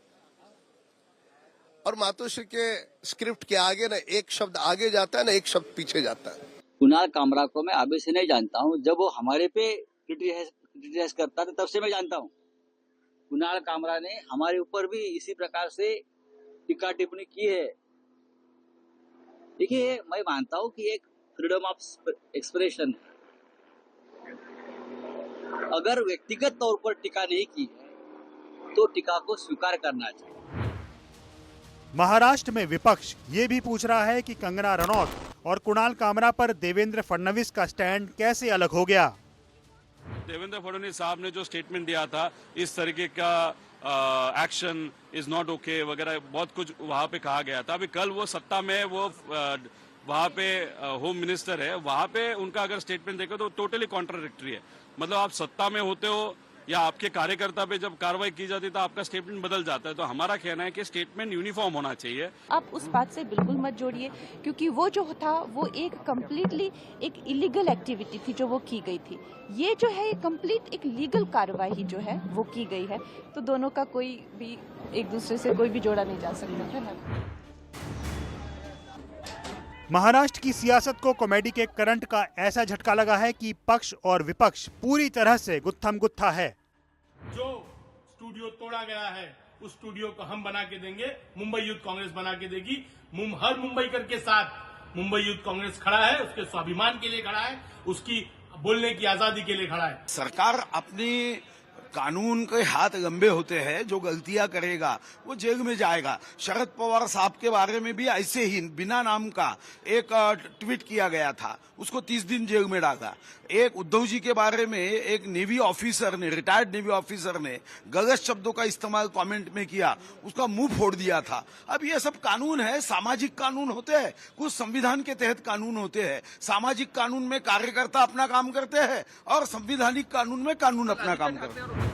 और मातोश्री के स्क्रिप्ट के आगे ना एक शब्द आगे जाता है ना एक शब्द पीछे जाता है। कुणाल कामरा को मैं अभी से नहीं जानता हूँ, जब वो हमारे पे क्रिटिसाइज करता था तब से मैं जानता हूँ। कुणाल कामरा ने हमारे ऊपर भी इसी प्रकार से टीका टिप्पणी की है। देखिए, मैं मानता हूँ कि एक फ्रीडम ऑफ एक्सप्रेशन, अगर व्यक्तिगत तौर पर टीका नहीं की है तो टीका को स्वीकार करना चाहिए। महाराष्ट्र में विपक्ष ये भी पूछ रहा है कि कंगना रनौत और कुणाल कामरा पर देवेंद्र फडणवीस का स्टैंड कैसे अलग हो गया। देवेंद्र फडणवीस साहब ने जो स्टेटमेंट दिया था, इस तरीके का एक्शन इज नॉट ओके वगैरह बहुत कुछ वहां पे कहा गया था। अभी कल वो सत्ता में वो वहां पे होम मिनिस्टर है, वहां पे उनका अगर स्टेटमेंट देखो तो टोटली कॉन्ट्राडिक्टरी है। मतलब आप सत्ता में होते हो या आपके कार्यकर्ता पे जब कार्रवाई की जाती है तो आपका स्टेटमेंट बदल जाता है। तो हमारा कहना है कि स्टेटमेंट यूनिफॉर्म होना चाहिए। आप उस बात से बिल्कुल मत जोड़िए, क्योंकि वो जो था वो एक कम्प्लीटली एक इलीगल एक्टिविटी थी जो वो की गई थी। ये जो है कंप्लीट एक लीगल कार्रवाई जो है वो की गई है। तो दोनों का कोई भी एक दूसरे से कोई भी जोड़ा नहीं जा सकता है ना। महाराष्ट्र की सियासत को कॉमेडी के करंट का ऐसा झटका लगा है कि पक्ष और विपक्ष पूरी तरह से गुत्थम गुत्था है। जो स्टूडियो तोड़ा गया है उस स्टूडियो को हम बना के देंगे, मुंबई यूथ कांग्रेस बना के देगी। हर मुंबईकर के साथ मुंबई यूथ कांग्रेस खड़ा है, उसके स्वाभिमान के लिए खड़ा है, उसकी बोलने की आजादी के लिए खड़ा है। सरकार अपनी कानून के हाथ लंबे होते हैं, जो गलतियां करेगा वो जेल में जाएगा। शरद पवार साहब के बारे में भी ऐसे ही बिना नाम का एक ट्वीट किया गया था, उसको 30 दिन जेल में डाला। एक उद्धव जी के बारे में एक नेवी ऑफिसर ने, रिटायर्ड नेवी ऑफिसर ने गलत शब्दों का इस्तेमाल कमेंट में किया, उसका मुंह फोड़ दिया था। अब ये सब कानून है, सामाजिक कानून होते हैं, कुछ संविधान के तहत कानून होते हैं। सामाजिक कानून में कार्यकर्ता अपना काम करते हैं और संवैधानिक कानून में कानून अपना काम करते हैं।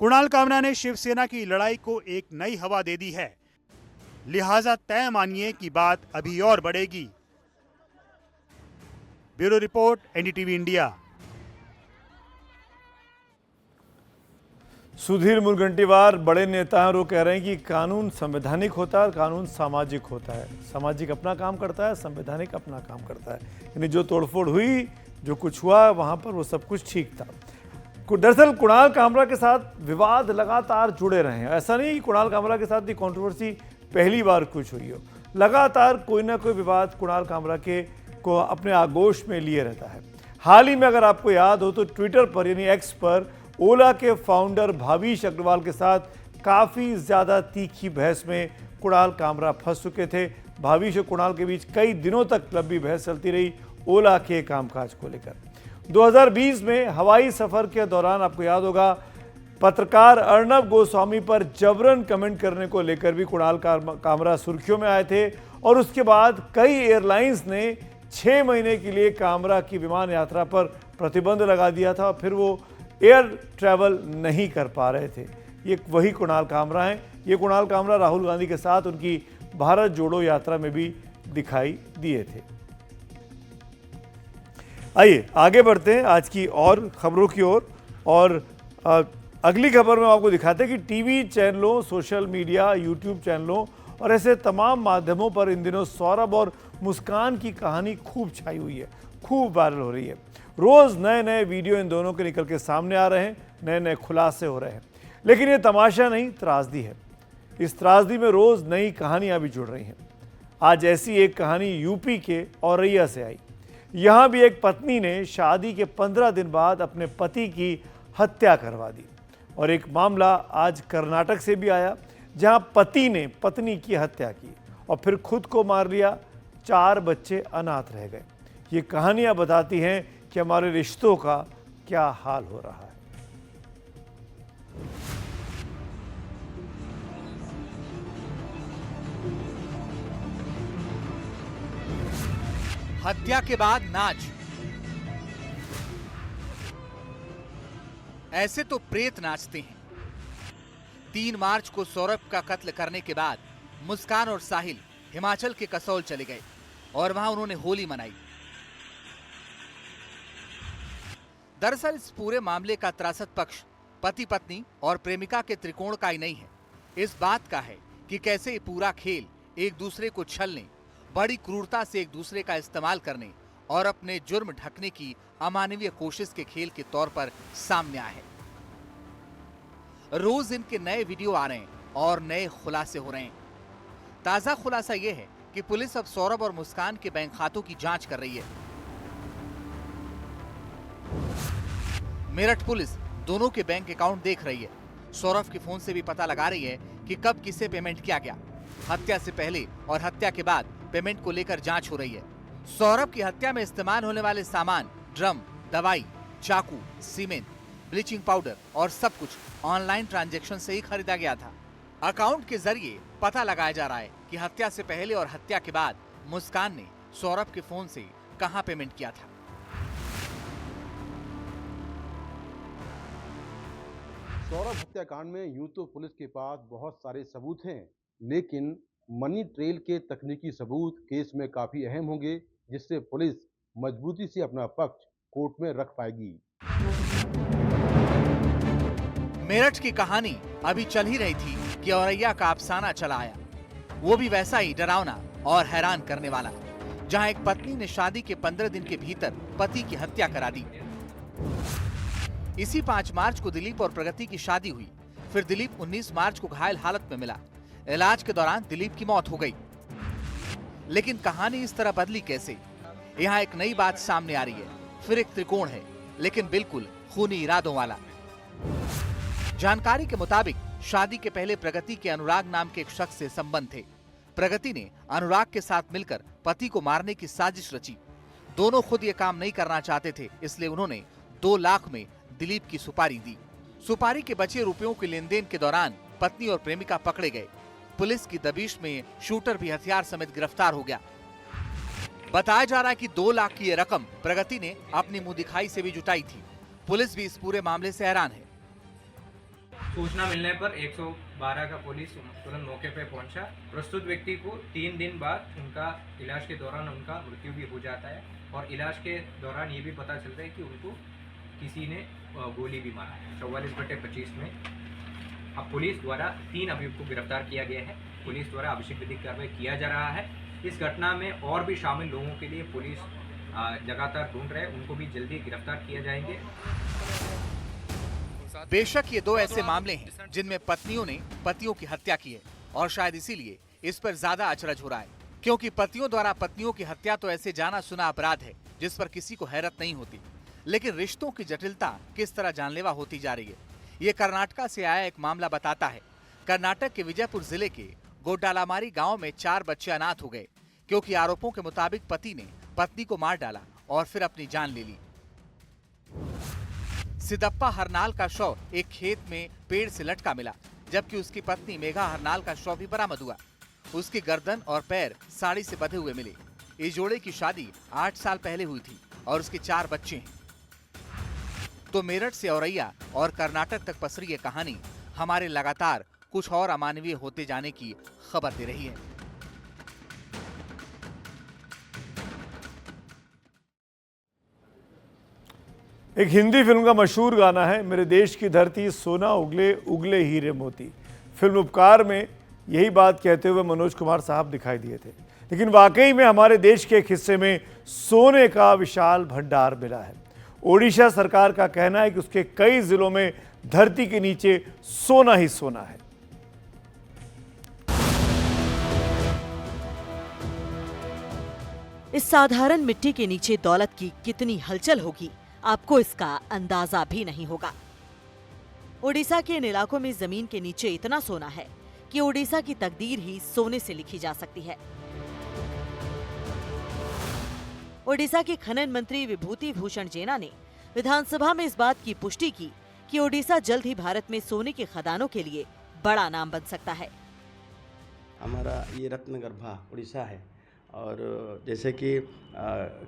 कुणाल कामरा ने शिवसेना की लड़ाई को एक नई हवा दे दी है, लिहाजा तय मानिए कि बात अभी और बढ़ेगी। Bureau report, NDTV India. Sudhir Mungantiwar बड़े नेता हैं और वो कह रहे हैं कि कानून संवैधानिक होता है और कानून सामाजिक होता है। सामाजिक अपना काम करता है, संवैधानिक अपना काम करता है। यानी जो तोड़फोड़ हुई, जो कुछ हुआ वहां पर, वो सब कुछ ठीक था। दरअसल कुणाल कामरा के साथ विवाद लगातार जुड़े रहे हैं। ऐसा नहीं कि कुणाल कामरा के साथ ये कंट्रोवर्सी पहली बार कुछ हुई हो। लगातार कोई ना कोई विवाद कुणाल कामरा के को अपने आगोश में लिए रहता है। हाल ही में अगर आपको याद हो तो ट्विटर पर यानी एक्स पर ओला के फाउंडर भाविश अग्रवाल के साथ काफ़ी ज़्यादा तीखी बहस में कुणाल कामरा फंस चुके थे। भाविश और कुणाल के बीच कई दिनों तक लंबी बहस चलती रही ओला के कामकाज को लेकर। 2020 में हवाई सफ़र के दौरान आपको याद होगा पत्रकार अर्नब गोस्वामी पर जबरन कमेंट करने को लेकर भी कुणाल कामरा सुर्खियों में आए थे और उसके बाद कई एयरलाइंस ने 6 महीने के लिए कामरा की विमान यात्रा पर प्रतिबंध लगा दिया था और फिर वो एयर ट्रैवल नहीं कर पा रहे थे। ये वही कुणाल कामरा हैं। ये कुणाल कामरा राहुल गांधी के साथ उनकी भारत जोड़ो यात्रा में भी दिखाई दिए थे। आइए आगे बढ़ते हैं आज की और खबरों की ओर और अगली खबर में आपको दिखाते हैं कि टीवी चैनलों, सोशल मीडिया, यूट्यूब चैनलों और ऐसे तमाम माध्यमों पर इन दिनों सौरभ और मुस्कान की कहानी खूब छाई हुई है, खूब वायरल हो रही है। रोज़ नए नए वीडियो इन दोनों के निकल के सामने आ रहे हैं, नए नए खुलासे हो रहे हैं। लेकिन ये तमाशा नहीं, त्रासदी है। इस त्रासदी में रोज़ नई कहानियाँ भी जुड़ रही हैं। आज ऐसी एक कहानी यूपी के औरैया से आई। यहाँ भी एक पत्नी ने शादी के 15 दिन बाद अपने पति की हत्या करवा दी और एक मामला आज कर्नाटक से भी आया जहाँ पति ने पत्नी की हत्या की और फिर खुद को मार लिया। 4 बच्चे अनाथ रह गए। ये कहानियाँ बताती हैं कि हमारे रिश्तों का क्या हाल हो रहा है। हत्या के बाद नाच, ऐसे तो प्रेत नाचते हैं। 3 मार्च को सौरभ का कत्ल करने के बाद मुस्कान और साहिल हिमाचल के कसौल चले गए और वहां उन्होंने होली मनाई। दरअसल इस पूरे मामले का त्रासद पक्ष पति पत्नी और प्रेमिका के त्रिकोण का ही नहीं है, इस बात का है कि कैसे ये पूरा खेल एक दूसरे को छलने, बड़ी क्रूरता से एक दूसरे का इस्तेमाल करने और अपने जुर्म ढकने की अमानवीय कोशिश के खेल के तौर पर सामने आए हैं। रोज इनके नए वीडियो आ रहे हैं और नए खुलासे हो रहे हैं। ताजा खुलासा यह है कि पुलिस अब सौरभ और मुस्कान के बैंक खातों की जांच कर रही है। मेरठ पुलिस दोनों के बैंक अकाउंट देख रही है। सौरभ के फोन से भी पता लगा रही है कि कब किसे पेमेंट किया गया। हत्या से पहले और हत्या के बाद पेमेंट को लेकर जांच हो रही है। सौरभ की हत्या में इस्तेमाल होने वाले सामान, ड्रम, दवाई, चाकू, सीमेंट, ब्लीचिंग पाउडर और सब कुछ ऑनलाइन ट्रांजैक्शन से ही खरीदा गया था। अकाउंट के जरिए पता लगाया जा रहा है कि हत्या से पहले और हत्या के बाद मुस्कान ने सौरभ के फोन से कहां पेमेंट किया था। सौरभ हत्याकांड में यूं तो पुलिस के पास बहुत सारे सबूत हैं, लेकिन मनी ट्रेल के तकनीकी सबूत केस में काफी अहम होंगे, जिससे पुलिस मजबूती से अपना पक्ष कोर्ट में रख पाएगी। मेरठ की कहानी अभी चल ही रही थी कि औरैया का अफसाना चला आया, वो भी वैसा ही डरावना और हैरान करने वाला, जहां एक पत्नी ने शादी के 15 दिन के भीतर पति की हत्या करा दी। इसी 5 मार्च को दिलीप और प्रगति की शादी हुई। फिर दिलीप 19 मार्च को घायल हालत में मिला। इलाज के दौरान दिलीप की मौत हो गई। लेकिन कहानी इस तरह बदली कैसे? यहाँ एक नई बात सामने आ रही है। फिर एक त्रिकोण है, लेकिन बिल्कुल खूनी इरादों वाला। जानकारी के मुताबिक शादी के पहले प्रगति के अनुराग नाम के एक शख्स से संबंध थे। प्रगति ने अनुराग के साथ मिलकर पति को मारने की साजिश रची। दोनों खुद ये काम नहीं करना चाहते थे, इसलिए उन्होंने 2 लाख में दिलीप की सुपारी दी। सुपारी के बचे रुपयों के लेन देन के दौरान पत्नी और प्रेमिका पकड़े गए। पुलिस की दबिश में शूटर भी हथियार समेत गिरफ्तार हो गया। बताया जा रहा है कि 2 लाख की ये रकम प्रगति ने अपनी मुंह दिखाई से भी जुटाई थी। पुलिस भी इस पूरे मामले से हैरान है। सूचना मिलने पर 112 का पुलिस तुरंत मौके पर पहुंचा। प्रस्तुत व्यक्ति को 3 दिन बाद उनका इलाज के दौरान उनका मृत्यु भी हो जाता है और इलाज के दौरान ये भी पता चलता है कि उनको किसी ने गोली भी मारा है। 44/25 में अब पुलिस द्वारा 3 अभियुक्त को गिरफ्तार किया गया है। पुलिस द्वारा आवश्यक विधिक कार्रवाई किया जा रहा है। इस घटना में और भी शामिल लोगों के लिए पुलिस लगातार ढूंढ रहे हैं, उनको भी जल्दी गिरफ्तार किए जाएंगे। बेशक ये 2 ऐसे मामले हैं जिनमें पत्नियों ने पतियों की हत्या की है और शायद इसीलिए इस पर ज्यादा अचरज हो रहा है। क्योंकि पतियों द्वारा पत्नियों की हत्या तो ऐसे जाना सुना अपराध है जिस पर किसी को हैरत नहीं होती, लेकिन रिश्तों की जटिलता किस तरह जानलेवा होती जा रही है, ये कर्नाटका से आया एक मामला बताता है। कर्नाटक के विजयपुर जिले के गोड्डालामारी गांव में 4 बच्चे अनाथ हो गए क्योंकि आरोपों के मुताबिक पति ने पत्नी को मार डाला और फिर अपनी जान ले ली। सिदप्पा हरनाल का शव एक खेत में पेड़ से लटका मिला, जबकि उसकी पत्नी मेघा हरनाल का शव भी बरामद हुआ। उसकी गर्दन और पैर साड़ी से बंधे हुए मिले। इस जोड़े की शादी 8 साल पहले हुई थी और उसके 4 बच्चे हैं। तो मेरठ से औरैया और कर्नाटक तक पसरी ये कहानी हमारे लगातार कुछ और अमानवीय होते जाने की खबर दे रही है। एक हिंदी फिल्म का मशहूर गाना है, मेरे देश की धरती सोना उगले उगले हीरे मोती। फिल्म उपकार में यही बात कहते हुए मनोज कुमार साहब दिखाई दिए थे, लेकिन वाकई में हमारे देश के एक हिस्से में सोने का विशाल भंडार मिला है। ओडिशा सरकार का कहना है कि उसके कई जिलों में धरती के नीचे सोना ही सोना है। इस साधारण मिट्टी के नीचे दौलत की कितनी हलचल होगी, आपको इसका अंदाजा भी नहीं होगा। ओडिशा के इन इलाकों में जमीन के नीचे इतना सोना है कि ओडिशा की तकदीर ही सोने से लिखी जा सकती है। ओडिशा के खनन मंत्री विभूति भूषण जेना ने विधानसभा में इस बात की पुष्टि की कि ओडिशा जल्द ही भारत में सोने के खदानों के लिए बड़ा नाम बन सकता है। हमारा ये रत्नगर्भा उड़ीसा है और जैसे कि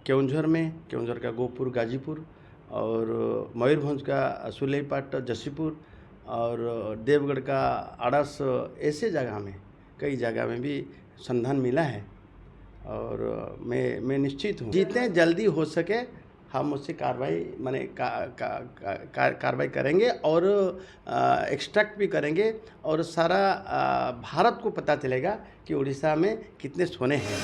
केउंझर का गोपुर गाजीपुर और मयूरभंज का सुलेपाट जसीपुर और देवगढ़ का आड़स, ऐसे जगह में कई जगह में भी संधान मिला है और मैं निश्चित हूँ जितने जल्दी हो सके हम उससे कार्रवाई कार्रवाई करेंगे और एक्सट्रैक्ट भी करेंगे और सारा भारत को पता चलेगा कि उड़ीसा में कितने सोने हैं।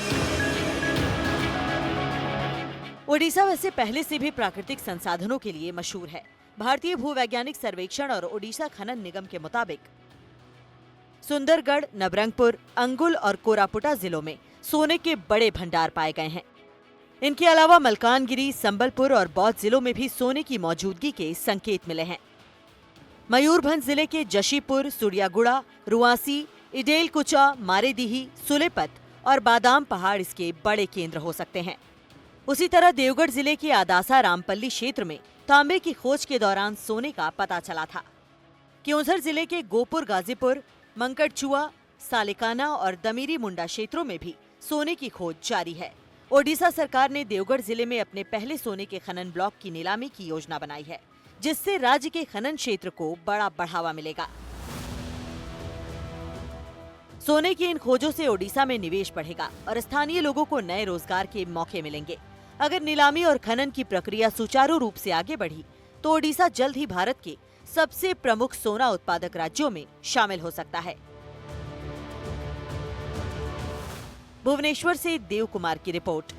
ओडिशा वैसे पहले से भी प्राकृतिक संसाधनों के लिए मशहूर है। भारतीय भूवैज्ञानिक सर्वेक्षण और ओडिशा खनन निगम के मुताबिक सुंदरगढ़, नवरंगपुर, अंगुल और कोरापुटा जिलों में सोने के बड़े भंडार पाए गए हैं। इनके अलावा मलकानगिरी, संबलपुर और बौद्ध जिलों में भी सोने की मौजूदगी के संकेत मिले हैं। मयूरभंज जिले के जशीपुर, सुड़ियागुड़ा, रुआसी, इडेलकुचा, मारेदीही, सुलेपत और बादाम पहाड़ इसके बड़े केंद्र हो सकते हैं। उसी तरह देवगढ़ जिले के आदासा रामपल्ली क्षेत्र में तांबे की खोज के दौरान सोने का पता चला था। केओंझर जिले के गोपुर, गाजीपुर, मंकड़चुआ, सालेकाना और दमीरी मुंडा क्षेत्रों में भी सोने की खोज जारी है। ओडिशा सरकार ने देवगढ़ जिले में अपने पहले सोने के खनन ब्लॉक की नीलामी की योजना बनाई है, जिससे राज्य के खनन क्षेत्र को बड़ा बढ़ावा मिलेगा। सोने की इन खोजों से ओडिशा में निवेश बढ़ेगा और स्थानीय लोगों को नए रोजगार के मौके मिलेंगे। अगर नीलामी और खनन की प्रक्रिया सुचारू रूप से आगे बढ़ी तो ओडिशा जल्द ही भारत के सबसे प्रमुख सोना उत्पादक राज्यों में शामिल हो सकता है। भुवनेश्वर से देव कुमार की रिपोर्ट।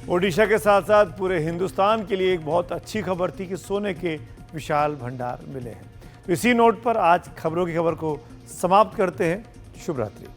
ओडिशा के साथ साथ पूरे हिंदुस्तान के लिए एक बहुत अच्छी खबर थी कि सोने के विशाल भंडार मिले हैं। तो इसी नोट पर आज खबरों की खबर को समाप्त करते हैं। शुभ रात्रि।